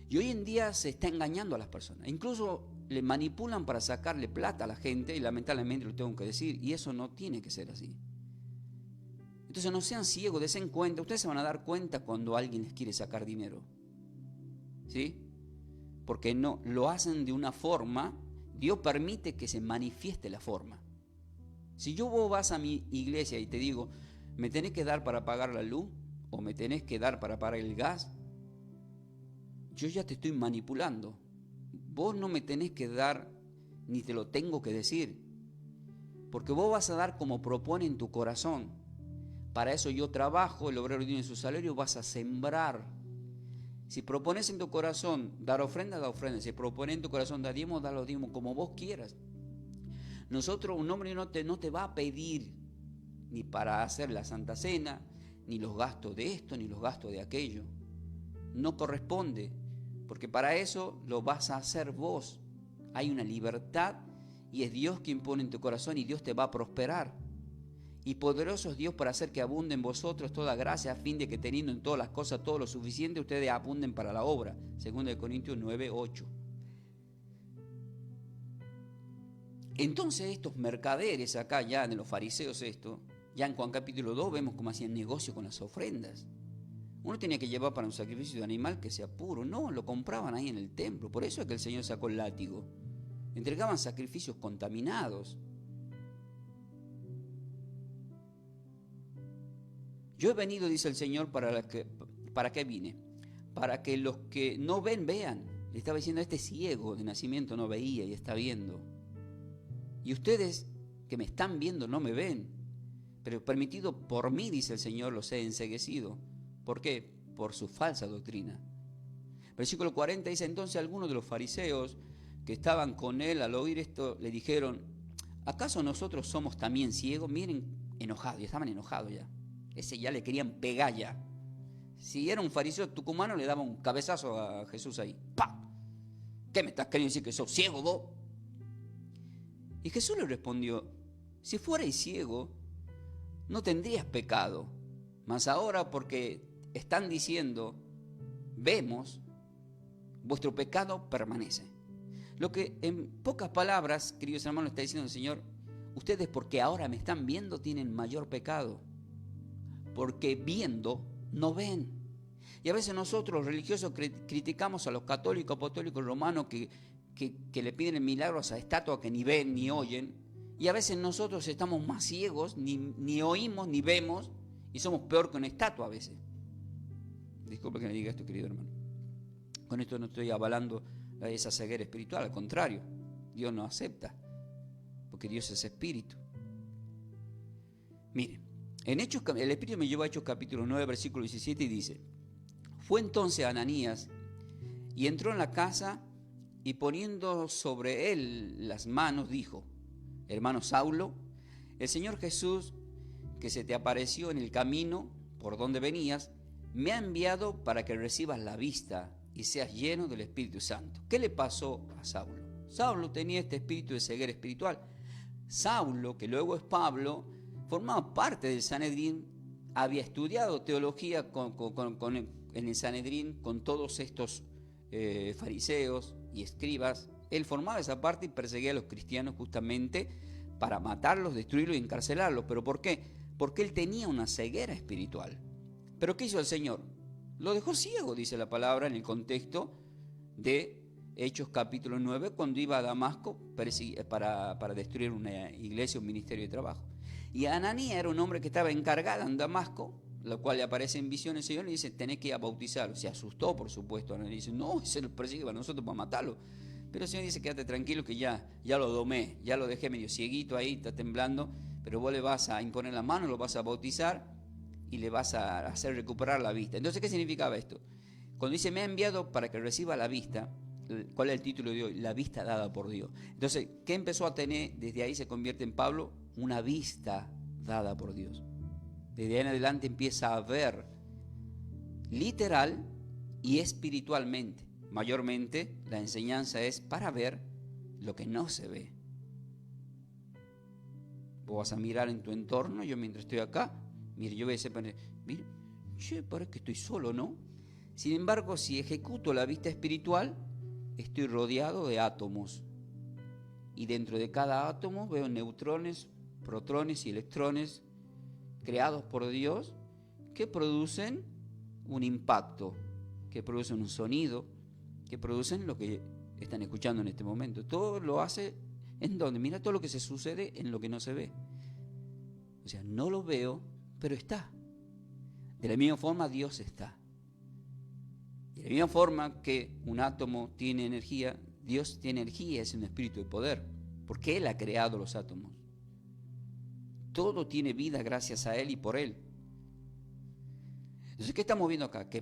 Y hoy en día se está engañando a las personas. Incluso le manipulan para sacarle plata a la gente, y lamentablemente lo tengo que decir, y eso no tiene que ser así. Entonces no sean ciegos, desen cuenta. Ustedes se van a dar cuenta cuando alguien les quiere sacar dinero, ¿sí? Porque no lo hacen de una forma, Dios permite que se manifieste la forma. Si vos vas a mi iglesia y te digo, me tenés que dar para pagar la luz, o me tenés que dar para pagar el gas, yo ya te estoy manipulando. Vos no me tenés que dar, ni te lo tengo que decir, porque vos vas a dar como propone en tu corazón. Para eso yo trabajo, el obrero tiene su salario, vas a sembrar. Si propones en tu corazón dar ofrenda, da ofrenda. Si propones en tu corazón dar diezmo, da los diezmos, como vos quieras. Nosotros, un hombre no te va a pedir ni para hacer la Santa Cena, ni los gastos de esto, ni los gastos de aquello. No corresponde, porque para eso lo vas a hacer vos. Hay una libertad y es Dios quien pone en tu corazón y Dios te va a prosperar. Y poderoso es Dios para hacer que abunde en vosotros toda gracia, a fin de que teniendo en todas las cosas todo lo suficiente, ustedes abunden para la obra. 2 Corintios 9:8. Entonces estos mercaderes acá ya de los fariseos ya en Juan capítulo 2 vemos cómo hacían negocio con las ofrendas. Uno tenía que llevar para un sacrificio de animal que sea puro. No, lo compraban ahí en el templo. Por eso es que el Señor sacó el látigo. Entregaban sacrificios contaminados. Yo he venido, dice el Señor, ¿para qué vine? Para que los que no ven, vean. Le estaba diciendo, este ciego de nacimiento no veía y está viendo. Y ustedes que me están viendo no me ven. Pero permitido por mí, dice el Señor, los he enceguecido. ¿Por qué? Por su falsa doctrina. Versículo 40 dice, entonces algunos de los fariseos que estaban con él al oír esto le dijeron, ¿acaso nosotros somos también ciegos? Miren, enojados, ya estaban enojados ya. Ese ya le querían pegar ya. Si era un fariseo tucumano, le daba un cabezazo a Jesús ahí. ¡Pah! ¿Qué me estás queriendo decir, que sos ciego vos? Y Jesús le respondió, si fuerais ciego, no tendrías pecado. Mas ahora, porque están diciendo, vemos, vuestro pecado permanece. Lo que en pocas palabras, queridos hermanos, está diciendo el Señor, ustedes porque ahora me están viendo tienen mayor pecado. Porque viendo no ven. Y a veces nosotros los religiosos criticamos a los católicos, apostólicos, romanos que le piden milagros a estatuas que ni ven ni oyen. Y a veces nosotros estamos más ciegos, ni oímos ni vemos, y somos peor que una estatua a veces. Disculpe que me diga esto, querido hermano. Con esto no estoy avalando esa ceguera espiritual, al contrario, Dios no acepta, porque Dios es espíritu. Miren, En Hechos, el Espíritu me llevó a Hechos capítulo 9, versículo 17 y dice: fue entonces Ananías y entró en la casa y poniendo sobre él las manos dijo: hermano Saulo, el Señor Jesús, que se te apareció en el camino por donde venías, me ha enviado para que recibas la vista y seas lleno del Espíritu Santo. ¿Qué le pasó a Saulo? Saulo tenía este espíritu de ceguera espiritual. Saulo, que luego es Pablo, formaba parte del Sanedrín, había estudiado teología en el Sanedrín con todos estos fariseos y escribas. Él formaba esa parte y perseguía a los cristianos justamente para matarlos, destruirlos y encarcelarlos. ¿Pero por qué? Porque él tenía una ceguera espiritual. ¿Pero qué hizo el Señor? Lo dejó ciego, dice la palabra, en el contexto de Hechos capítulo 9, cuando iba a Damasco para destruir una iglesia, un ministerio de trabajo. Y Ananías era un hombre que estaba encargado en Damasco, lo cual le aparece en visión el Señor y le dice: tenés que ir a bautizarlo. Se asustó, por supuesto. Ananías dice: no, se lo persigue a nosotros para matarlo. Pero el Señor dice: quédate tranquilo que ya lo domé, ya lo dejé medio cieguito ahí, está temblando, pero vos le vas a imponer la mano, lo vas a bautizar y le vas a hacer recuperar la vista. Entonces, ¿qué significaba esto? Cuando dice: me ha enviado para que reciba la vista, ¿cuál es el título de hoy? La vista dada por Dios. Entonces, ¿qué empezó a tener? Desde ahí se convierte en Pablo una vista dada por Dios. Desde ahí en adelante empieza a ver literal y espiritualmente. Mayormente la enseñanza es para ver lo que no se ve. Vos vas a mirar en tu entorno. Yo mientras estoy acá, mire, yo voy a decir: mire, parece que estoy solo, ¿no? Sin embargo, si ejecuto la vista espiritual, estoy rodeado de átomos. Y dentro de cada átomo veo neutrones, protones y electrones creados por Dios que producen un impacto, que producen un sonido, que producen lo que están escuchando en este momento. Todo lo hace ¿en dónde? Mira todo lo que se sucede en lo que no se ve. O sea, no lo veo, pero está. De la misma forma Dios está. De la misma forma que un átomo tiene energía, Dios tiene energía, es un espíritu de poder, porque Él ha creado los átomos. Todo tiene vida gracias a Él y por Él. Entonces, ¿qué estamos viendo acá? Que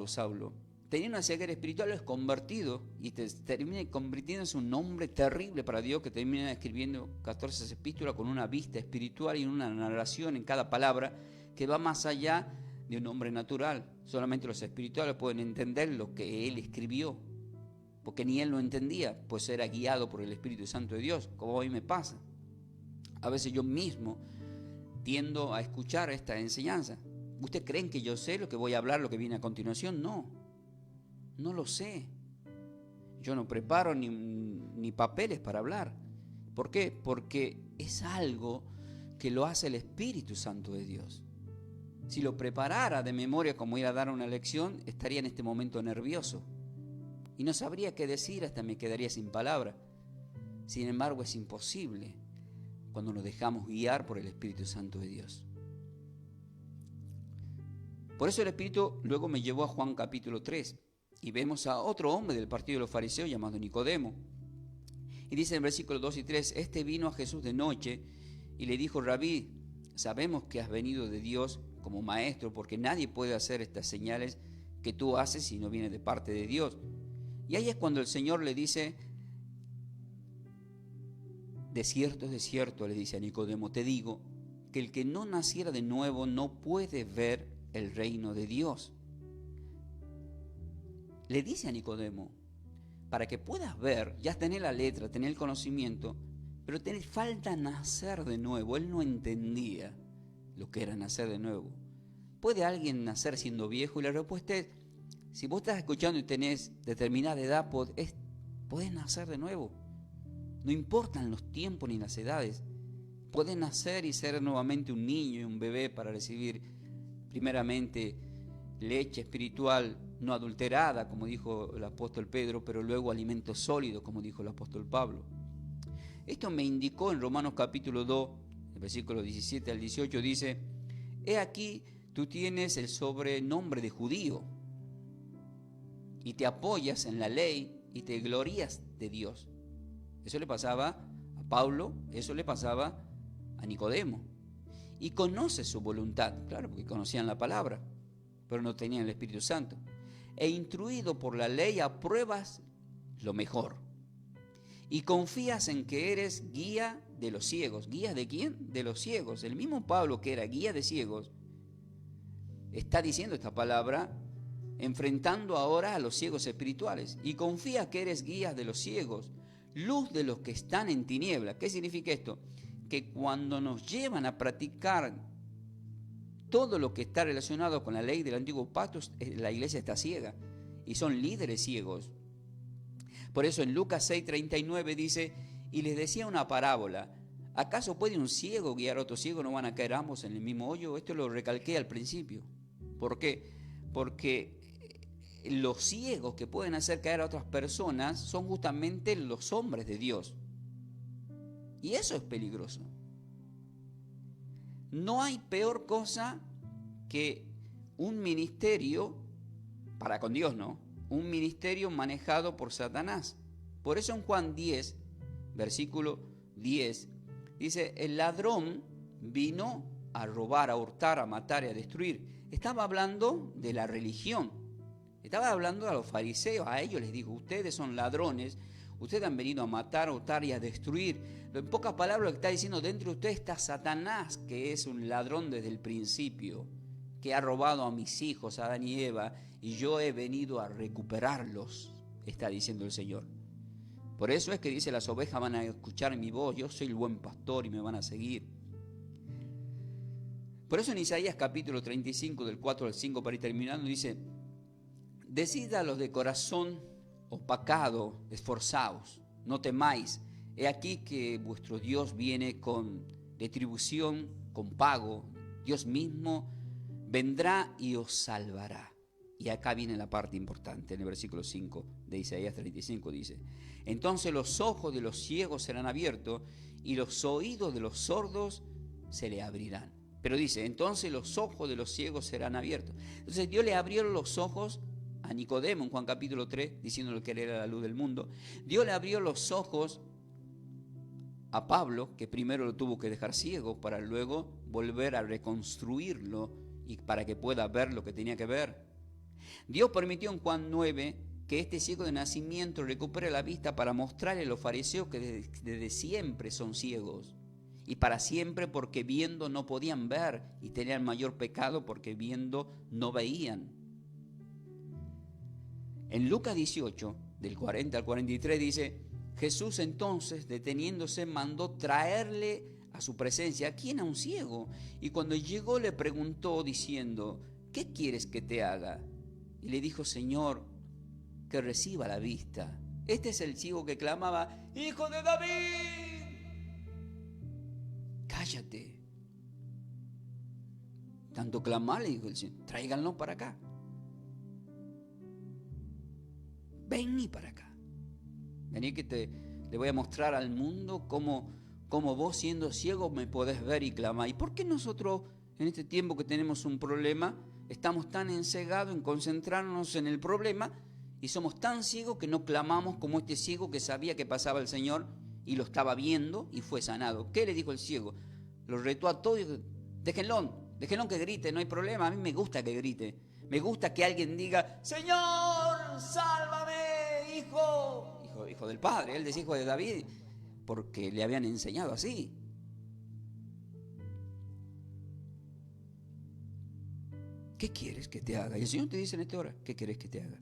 Saulo, tenía una ceguera espiritual, es convertido y termina convirtiéndose en un hombre terrible para Dios, que termina escribiendo 14 epístolas con una vista espiritual y una narración en cada palabra que va más allá de un hombre natural. Solamente los espirituales pueden entender lo que él escribió, porque ni él lo entendía, pues era guiado por el Espíritu Santo de Dios, como hoy me pasa. A veces yo mismo tiendo a escuchar esta enseñanza. ¿Ustedes creen que yo sé lo que voy a hablar, lo que viene a continuación? No lo sé. Yo no preparo ni papeles para hablar. ¿Por qué? Porque es algo que lo hace el Espíritu Santo de Dios. Si lo preparara de memoria como ir a dar una lección, estaría en este momento nervioso y no sabría qué decir, hasta me quedaría sin palabra. Sin embargo, es imposible cuando nos dejamos guiar por el Espíritu Santo de Dios. Por eso el Espíritu luego me llevó a Juan capítulo 3 y vemos a otro hombre del partido de los fariseos llamado Nicodemo. Y dice en el versículo 2 y 3, este vino a Jesús de noche y le dijo: Rabí, sabemos que has venido de Dios como maestro, porque nadie puede hacer estas señales que tú haces si no viene de parte de Dios. Y ahí es cuando el Señor le dice: de cierto, le dice a Nicodemo, te digo que el que no naciera de nuevo no puede ver el reino de Dios. Le dice a Nicodemo, para que puedas ver, ya tenés la letra, tenés el conocimiento, pero te falta nacer de nuevo. Él no entendía lo que era nacer de nuevo. ¿Puede alguien nacer siendo viejo? Y la respuesta es, si vos estás escuchando y tenés determinada edad, podés nacer de nuevo. No importan los tiempos ni las edades. Podés nacer y ser nuevamente un niño y un bebé para recibir primeramente leche espiritual no adulterada, como dijo el apóstol Pedro, pero luego alimento sólido, como dijo el apóstol Pablo. Esto me indicó en Romanos capítulo 2, el versículo 17 al 18, dice: he aquí, tú tienes el sobrenombre de judío y te apoyas en la ley y te glorías de Dios. Eso le pasaba a Pablo, eso le pasaba a Nicodemo. y conoce su voluntad. Claro, porque conocían la palabra, pero no tenían el Espíritu Santo. E instruido por la ley, apruebas lo mejor. Y confías en que eres guía de los ciegos. ¿Guía de quién? De los ciegos. El mismo Pablo, que era guía de ciegos, está diciendo esta palabra, enfrentando ahora a los ciegos espirituales. Y confías que eres guía de los ciegos, luz de los que están en tiniebla. ¿Qué significa esto? Que cuando nos llevan a practicar todo lo que está relacionado con la ley del antiguo pacto, la iglesia está ciega y son líderes ciegos. Por eso en Lucas 6:39 dice, y les decía una parábola, ¿acaso puede un ciego guiar a otro ciego? ¿No van a caer ambos en el mismo hoyo? Esto lo recalqué al principio. ¿Por qué? Porque los ciegos que pueden hacer caer a otras personas son justamente los hombres de Dios. Y eso es peligroso. No hay peor cosa que un ministerio, para con Dios, ¿no? Un ministerio manejado por Satanás. Por eso en Juan 10, versículo 10, dice, el ladrón vino a robar, a hurtar, a matar y a destruir. Estaba hablando de la religión. Estaba hablando a los fariseos. A ellos les dijo, ustedes son ladrones. Ustedes han venido a matar, a hurtar y a destruir. En pocas palabras lo que está diciendo, dentro de ustedes está Satanás, que es un ladrón desde el principio, que ha robado a mis hijos, a Adán y Eva, y yo he venido a recuperarlos, está diciendo el Señor. Por eso es que dice, las ovejas van a escuchar mi voz, yo soy el buen pastor y me van a seguir. Por eso en Isaías capítulo 35, del 4 al 5, para ir terminando, dice, decid a los de corazón opacado, esforzaos, no temáis. He aquí que vuestro Dios viene con retribución, con pago. Dios mismo vendrá y os salvará. Y acá viene la parte importante, en el versículo 5 de Isaías 35 dice, entonces los ojos de los ciegos serán abiertos y los oídos de los sordos se le abrirán. Pero dice, entonces los ojos de los ciegos serán abiertos. Entonces Dios le abrió los ojos a Nicodemo en Juan capítulo 3, diciéndole que él era la luz del mundo. Dios le abrió los ojos a Pablo, que primero lo tuvo que dejar ciego para luego volver a reconstruirlo y para que pueda ver lo que tenía que ver. Dios permitió en Juan 9 que este ciego de nacimiento recupere la vista para mostrarle a los fariseos que desde siempre son ciegos. Y para siempre, porque viendo no podían ver y tenían mayor pecado porque viendo no veían. En Lucas 18, del 40 al 43 dice, Jesús entonces, deteniéndose, mandó traerle a su presencia, ¿a quién? A un ciego. Y cuando llegó le preguntó diciendo, ¿qué quieres que te haga? Y le dijo, Señor, que reciba la vista. Este es el ciego que clamaba, ¡Hijo de David! Cállate. Tanto clamar, le dijo el Señor, tráiganlo para acá. Vení para acá. Vení que le voy a mostrar al mundo cómo vos siendo ciego me podés ver y clamar. ¿Y por qué nosotros en este tiempo que tenemos un problema estamos tan encegados en concentrarnos en el problema y somos tan ciegos que no clamamos como este ciego que sabía que pasaba el Señor y lo estaba viendo y fue sanado? ¿Qué le dijo el ciego? Lo retó a todos y dijo, déjenlo que grite, no hay problema. A mí me gusta que grite. Me gusta que alguien diga, Señor, sálvame, hijo del Padre. Él decía hijo de David porque le habían enseñado así. ¿Qué quieres que te haga? Y el Señor te dice en esta hora, ¿qué quieres que te haga?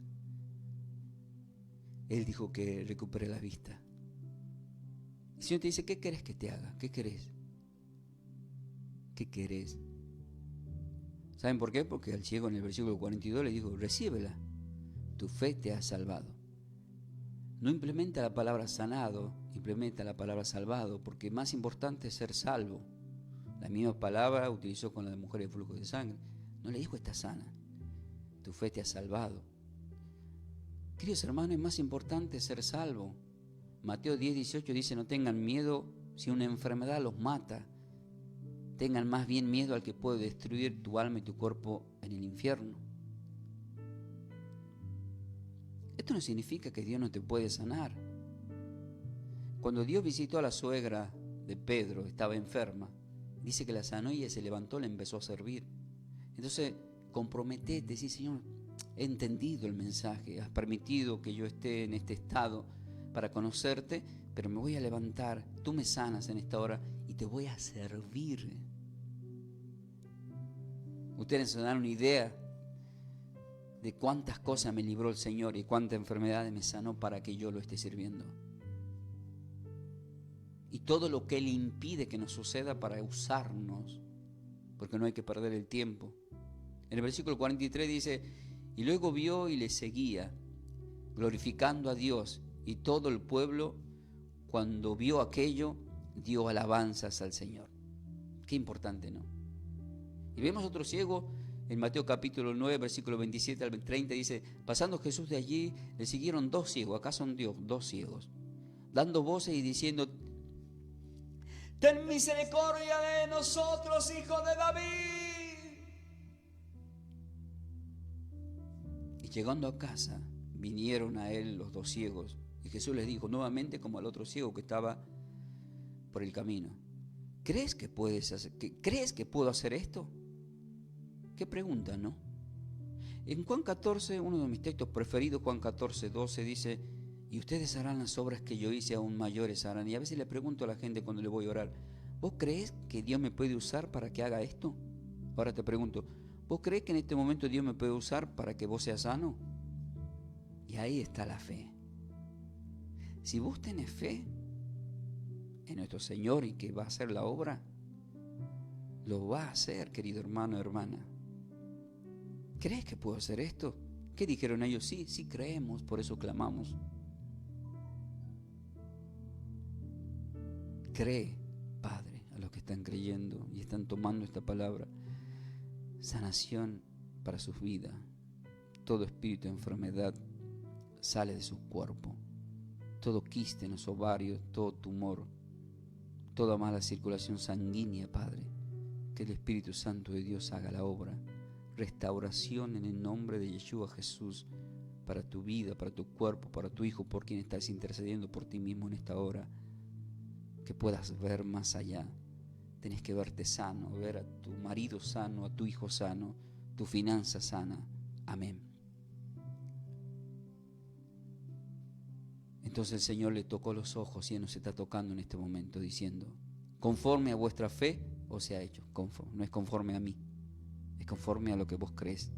Él dijo que recupere la vista. El Señor te dice, ¿qué querés que te haga? ¿Qué querés? ¿Qué querés? ¿Saben por qué? Porque al ciego en el versículo 42 le dijo, recíbela, tu fe te ha salvado. No implementa la palabra sanado, implementa la palabra salvado, porque más importante es ser salvo. La misma palabra utilizó con la mujer de flujo de sangre. No le dijo, está sana, tu fe te ha salvado. Queridos hermanos, es más importante ser salvo. Mateo 10:18 dice, no tengan miedo si una enfermedad los mata. Tengan más bien miedo al que puede destruir tu alma y tu cuerpo en el infierno. Esto no significa que Dios no te puede sanar. Cuando Dios visitó a la suegra de Pedro, estaba enferma, Dice que la sanó y ella se levantó, le empezó a servir. Entonces, comprometete, decir, Señor, he entendido el mensaje, has permitido que yo esté en este estado para conocerte, pero me voy a levantar, tú me sanas en esta hora y te voy a servir. Ustedes se dan una idea de cuántas cosas me libró el Señor y cuántas enfermedades me sanó para que yo lo esté sirviendo. Y todo lo que Él impide que nos suceda para usarnos, porque no hay que perder el tiempo. En el versículo 43 dice, y luego vio y le seguía, glorificando a Dios, y todo el pueblo, cuando vio aquello, dio alabanzas al Señor. Qué importante, ¿no? Y vemos otro ciego en Mateo capítulo 9, versículo 27 al 30, dice, pasando Jesús de allí, le siguieron 2 ciegos, acá son Dios, 2 ciegos, dando voces y diciendo, ten misericordia de nosotros, hijo de David. Y llegando a casa, vinieron a él los 2 ciegos, y Jesús les dijo nuevamente como al otro ciego que estaba por el camino, ¿crees que puedo hacer esto? Qué pregunta, ¿no? En Juan 14, uno de mis textos preferidos, Juan 14, 12, dice, y ustedes harán las obras que yo hice, aún mayores harán. Y a veces le pregunto a la gente cuando le voy a orar, ¿vos crees que Dios me puede usar para que haga esto? Ahora te pregunto, ¿vos crees que en este momento Dios me puede usar para que vos seas sano? Y ahí está la fe. Si vos tenés fe en nuestro Señor y que va a hacer la obra, lo va a hacer, querido hermano o hermana. ¿Crees que puedo hacer esto? ¿Qué dijeron ellos? Sí, sí creemos, por eso clamamos. Cree, Padre, a los que están creyendo y están tomando esta palabra. Sanación para sus vidas. Todo espíritu de enfermedad sale de su cuerpo. Todo quiste en los ovarios, todo tumor, toda mala circulación sanguínea, Padre. Que el Espíritu Santo de Dios haga la obra. Restauración en el nombre de Yeshua Jesús para tu vida, para tu cuerpo, para tu hijo, por quien estás intercediendo por ti mismo en esta hora. Que puedas ver más allá. Tenés que verte sano, ver a tu marido sano, a tu hijo sano, tu finanza sana. Amén. Entonces el Señor le tocó los ojos y Él nos está tocando en este momento diciendo, conforme a vuestra fe os sea hecho. No es conforme a mí, es conforme a lo que vos crees.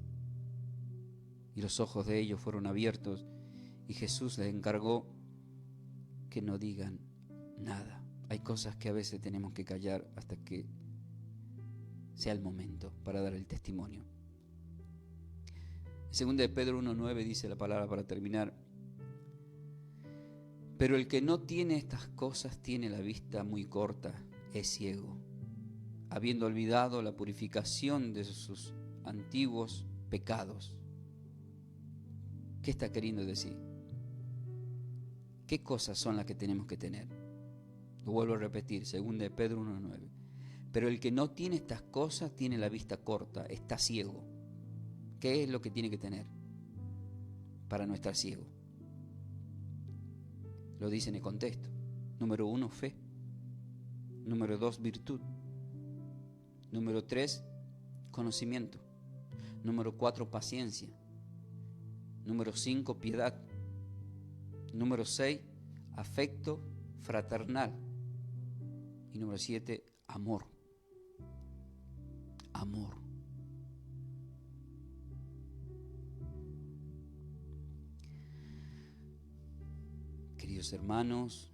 Y los ojos de ellos fueron abiertos y Jesús les encargó que no digan nada. Hay cosas que a veces tenemos que callar hasta que sea el momento para dar el testimonio. En 2 de Pedro 1:9 dice la palabra para terminar, pero el que no tiene estas cosas tiene la vista muy corta, es ciego, habiendo olvidado la purificación de sus antiguos pecados. ¿Qué está queriendo decir? ¿Qué cosas son las que tenemos que tener? Lo vuelvo a repetir, 2 de Pedro 1:9. Pero el que no tiene estas cosas tiene la vista corta, está ciego. ¿Qué es lo que tiene que tener para no estar ciego? Lo dice en el contexto. Número 1, fe. Número 2, virtud. Número 3, conocimiento. Número 4, paciencia. Número 5, piedad. Número 6, afecto fraternal. Y número 7, amor. Amor. Queridos hermanos,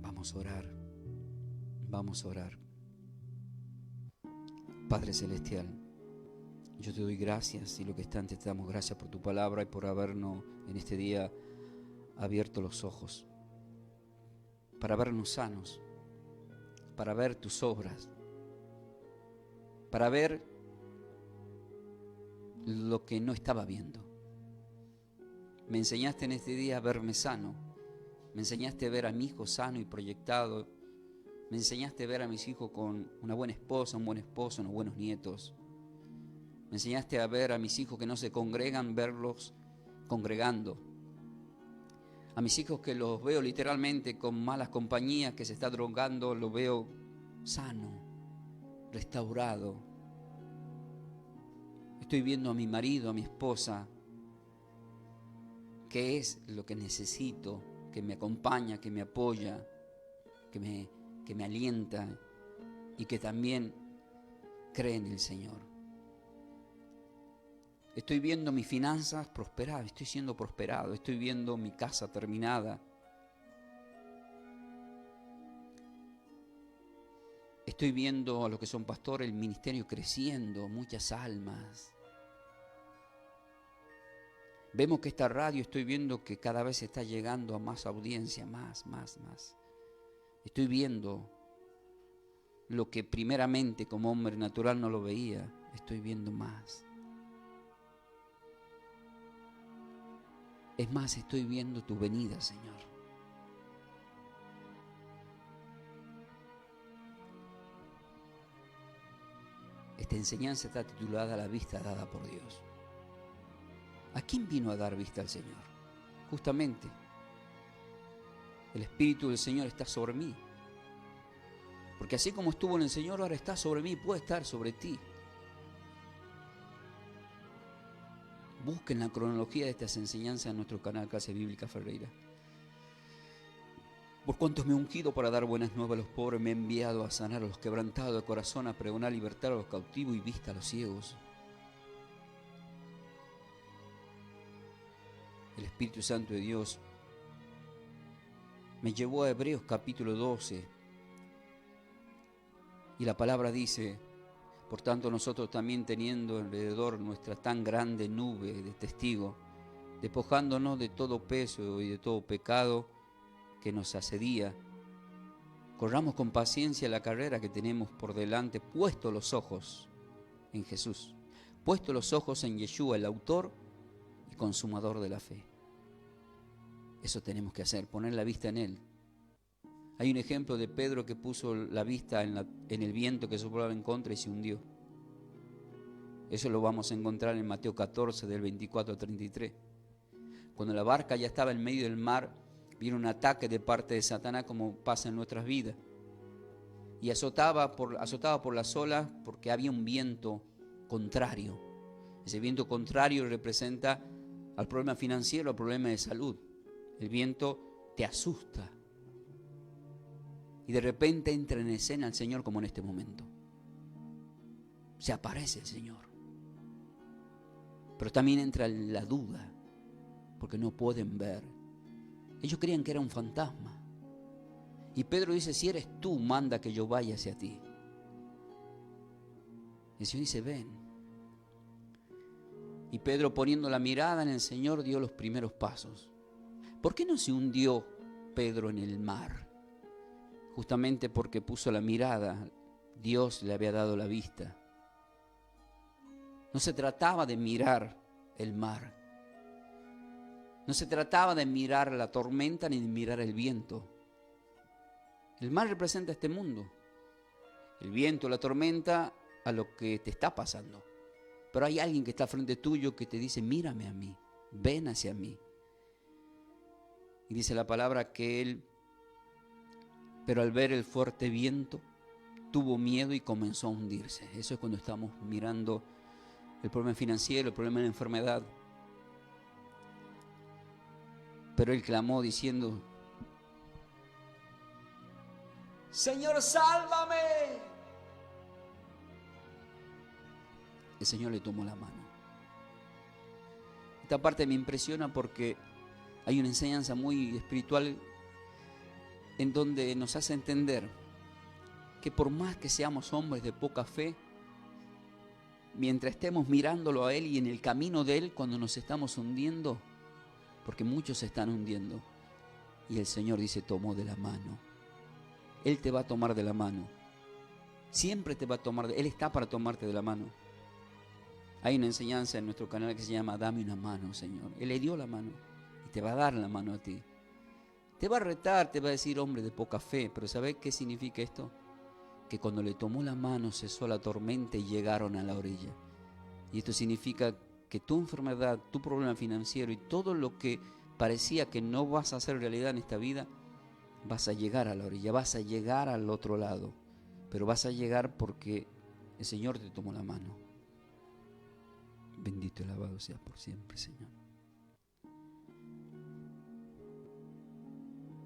vamos a orar. Vamos a orar. Padre Celestial, yo te doy gracias y lo que está antes te damos gracias por tu palabra y por habernos en este día abierto los ojos para vernos sanos, para ver tus obras, para ver lo que no estaba viendo. Me enseñaste en este día a verme sano, me enseñaste a ver a mi hijo sano y proyectado, me enseñaste a ver a mis hijos con una buena esposa, un buen esposo, unos buenos nietos. Me enseñaste a ver a mis hijos que no se congregan, verlos congregando. A mis hijos que los veo literalmente con malas compañías, que se está drogando, los veo sano, restaurado. Estoy viendo a mi marido, a mi esposa, que es lo que necesito, que me acompaña, que me apoya, que me alienta y que también cree en el Señor. Estoy viendo mis finanzas prosperar, estoy siendo prosperado, estoy viendo mi casa terminada. Estoy viendo a los que son pastores, el ministerio creciendo, muchas almas. Vemos que esta radio, estoy viendo que cada vez está llegando a más audiencia, más. Estoy viendo lo que primeramente como hombre natural no lo veía, estoy viendo más. Es más, estoy viendo tu venida, Señor. Esta enseñanza está titulada La vista dada por Dios. ¿A quién vino a dar vista al Señor? Justamente, el Espíritu del Señor está sobre mí. Porque así como estuvo en el Señor, ahora está sobre mí, puede estar sobre ti. Busquen la cronología de estas enseñanzas en nuestro canal Casa Bíblica Ferreira. Por cuantos me he ungido para dar buenas nuevas a los pobres, me he enviado a sanar a los quebrantados de corazón, a pregonar libertad a los cautivos y vista a los ciegos. El Espíritu Santo de Dios me llevó a Hebreos capítulo 12. Y la palabra dice: por tanto nosotros también, teniendo alrededor nuestra tan grande nube de testigos, despojándonos de todo peso y de todo pecado que nos asedia, corramos con paciencia la carrera que tenemos por delante, puesto los ojos en Jesús, puesto los ojos en Yeshua, el autor y consumador de la fe. Eso tenemos que hacer, poner la vista en Él. Hay un ejemplo de Pedro que puso la vista en el viento que soplaba en contra y se hundió. Eso lo vamos a encontrar en Mateo 14, del 24 al 33. Cuando la barca ya estaba en medio del mar, vino un ataque de parte de Satanás, como pasa en nuestras vidas. Y azotaba por las olas porque había un viento contrario. Ese viento contrario representa al problema financiero, al problema de salud. El viento te asusta. Y de repente entra en escena el Señor, como en este momento. Se aparece el Señor. Pero también entra la duda, porque no pueden ver. Ellos creían que era un fantasma. Y Pedro dice: si eres tú, manda que yo vaya hacia ti. El Señor dice: ven. Y Pedro, poniendo la mirada en el Señor, dio los primeros pasos. ¿Por qué no se hundió Pedro en el mar? Justamente porque puso la mirada. Dios le había dado la vista. No se trataba de mirar el mar. No se trataba de mirar la tormenta ni de mirar el viento. El mar representa este mundo. El viento, la tormenta, a lo que te está pasando. Pero hay alguien que está frente tuyo que te dice: mírame a mí, ven hacia mí. Y dice la palabra que él, pero al ver el fuerte viento, tuvo miedo y comenzó a hundirse. Eso es cuando estamos mirando el problema financiero, el problema de la enfermedad. Pero él clamó diciendo: Señor, sálvame. El Señor le tomó la mano. Esta parte me impresiona porque hay una enseñanza muy espiritual en donde nos hace entender que por más que seamos hombres de poca fe, mientras estemos mirándolo a Él y en el camino de Él, cuando nos estamos hundiendo, porque muchos se están hundiendo, y el Señor dice: tomó de la mano. Él te va a tomar de la mano. Siempre te va a tomar, Él está para tomarte de la mano. Hay una enseñanza en nuestro canal que se llama: dame una mano, Señor. Él le dio la mano y te va a dar la mano a ti. Te va a retar, te va a decir: hombre de poca fe. Pero ¿sabes qué significa esto? Que cuando le tomó la mano cesó la tormenta y llegaron a la orilla. Y esto significa que tu enfermedad, tu problema financiero y todo lo que parecía que no vas a hacer realidad en esta vida, vas a llegar a la orilla, vas a llegar al otro lado, pero vas a llegar porque el Señor te tomó la mano. Bendito y alabado sea por siempre, Señor.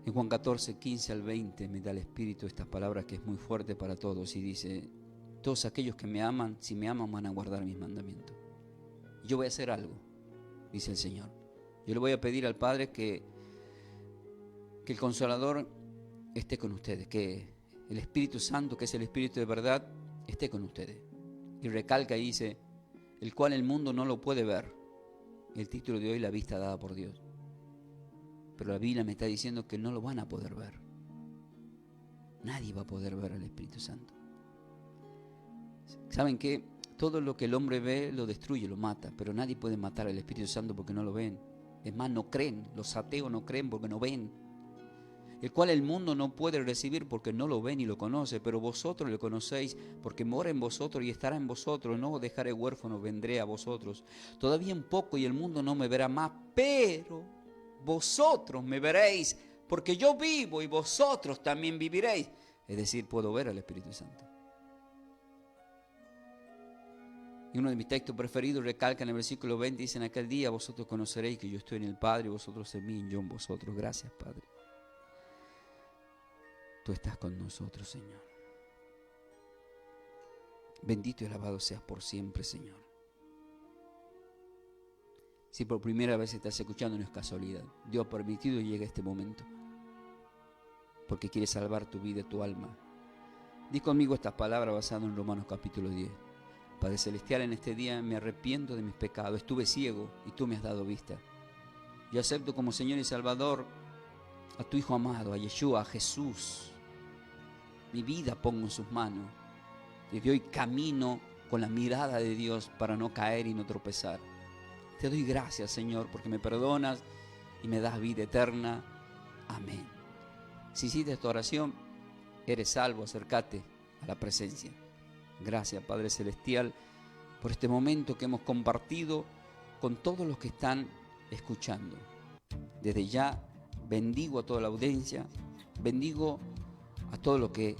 En Juan 14, 15 al 20 me da el Espíritu esta palabra que es muy fuerte para todos y dice: todos aquellos que me aman, si me aman, van a guardar mis mandamientos. Yo voy a hacer algo, dice el Señor. Yo le voy a pedir al Padre que el Consolador esté con ustedes, que el Espíritu Santo, que es el Espíritu de verdad, esté con ustedes. Y recalca y dice: el cual el mundo no lo puede ver. El título de hoy, la vista dada por Dios. Pero la Biblia me está diciendo que no lo van a poder ver. Nadie va a poder ver al Espíritu Santo. ¿Saben qué? Todo lo que el hombre ve lo destruye, lo mata, pero nadie puede matar al Espíritu Santo porque no lo ven. Es más, no creen. Los ateos no creen porque no ven. El cual el mundo no puede recibir porque no lo ve ni lo conoce, pero vosotros lo conocéis porque mora en vosotros y estará en vosotros. No os dejaré huérfano, vendré a vosotros. Todavía un poco y el mundo no me verá más, pero vosotros me veréis, porque yo vivo y vosotros también viviréis. Es decir, puedo ver al Espíritu Santo. Y uno de mis textos preferidos recalca en el versículo 20, dice: en aquel día vosotros conoceréis que yo estoy en el Padre, y vosotros en mí, y yo en vosotros. Gracias, Padre. Tú estás con nosotros, Señor. Bendito y alabado seas por siempre, Señor. Si por primera vez estás escuchando, no es casualidad. Dios ha permitido que llegue este momento, porque quiere salvar tu vida, tu alma. Di conmigo estas palabras basadas en Romanos capítulo 10. Padre Celestial, en este día me arrepiento de mis pecados. Estuve ciego y tú me has dado vista. Yo acepto como Señor y Salvador a tu Hijo amado, a Yeshua, a Jesús. Mi vida pongo en sus manos. Desde hoy camino con la mirada de Dios para no caer y no tropezar. Te doy gracias, Señor, porque me perdonas y me das vida eterna. Amén. Si hiciste esta oración, eres salvo. Acércate a la presencia. Gracias, Padre Celestial, por este momento que hemos compartido con todos los que están escuchando. Desde ya bendigo a toda la audiencia, bendigo a todos los que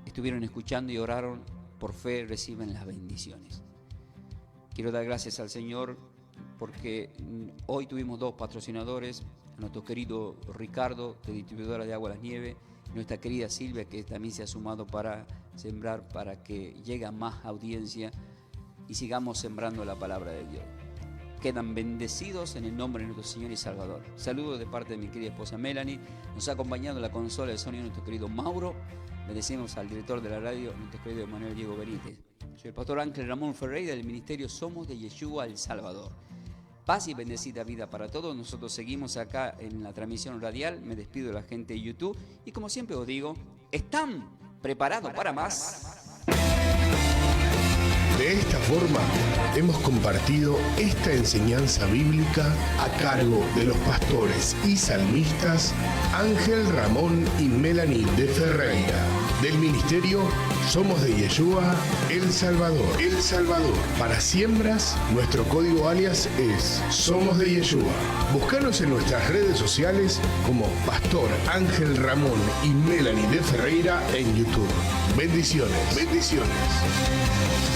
estuvieron escuchando y oraron por fe, reciben las bendiciones. Quiero dar gracias al Señor porque hoy tuvimos 2 patrocinadores, a nuestro querido Ricardo, de Distribuidora de Agua Las Nieves, y nuestra querida Silvia, que también se ha sumado para sembrar, para que llegue a más audiencia y sigamos sembrando la palabra de Dios. Quedan bendecidos en el nombre de nuestro Señor y Salvador. Saludos de parte de mi querida esposa Melanie. Nos ha acompañado en la consola de sonido nuestro querido Mauro. Bendecimos al director de la radio, nuestro querido Emanuel Diego Benítez. Soy el pastor Ángel Ramón Ferreira del ministerio Somos de Yeshua El Salvador. Paz y bendecida vida para todos. Nosotros seguimos acá en la transmisión radial. Me despido de la gente de YouTube. Y como siempre os digo, ¿están preparados para más? De esta forma, hemos compartido esta enseñanza bíblica a cargo de los pastores y salmistas Ángel Ramón y Melanie de Ferreira, del ministerio Somos de Yeshua El Salvador. El Salvador. Para siembras, nuestro código alias es Somos de Yeshua. Búscanos en nuestras redes sociales como Pastor Ángel Ramón y Melanie de Ferreira en YouTube. Bendiciones. Bendiciones.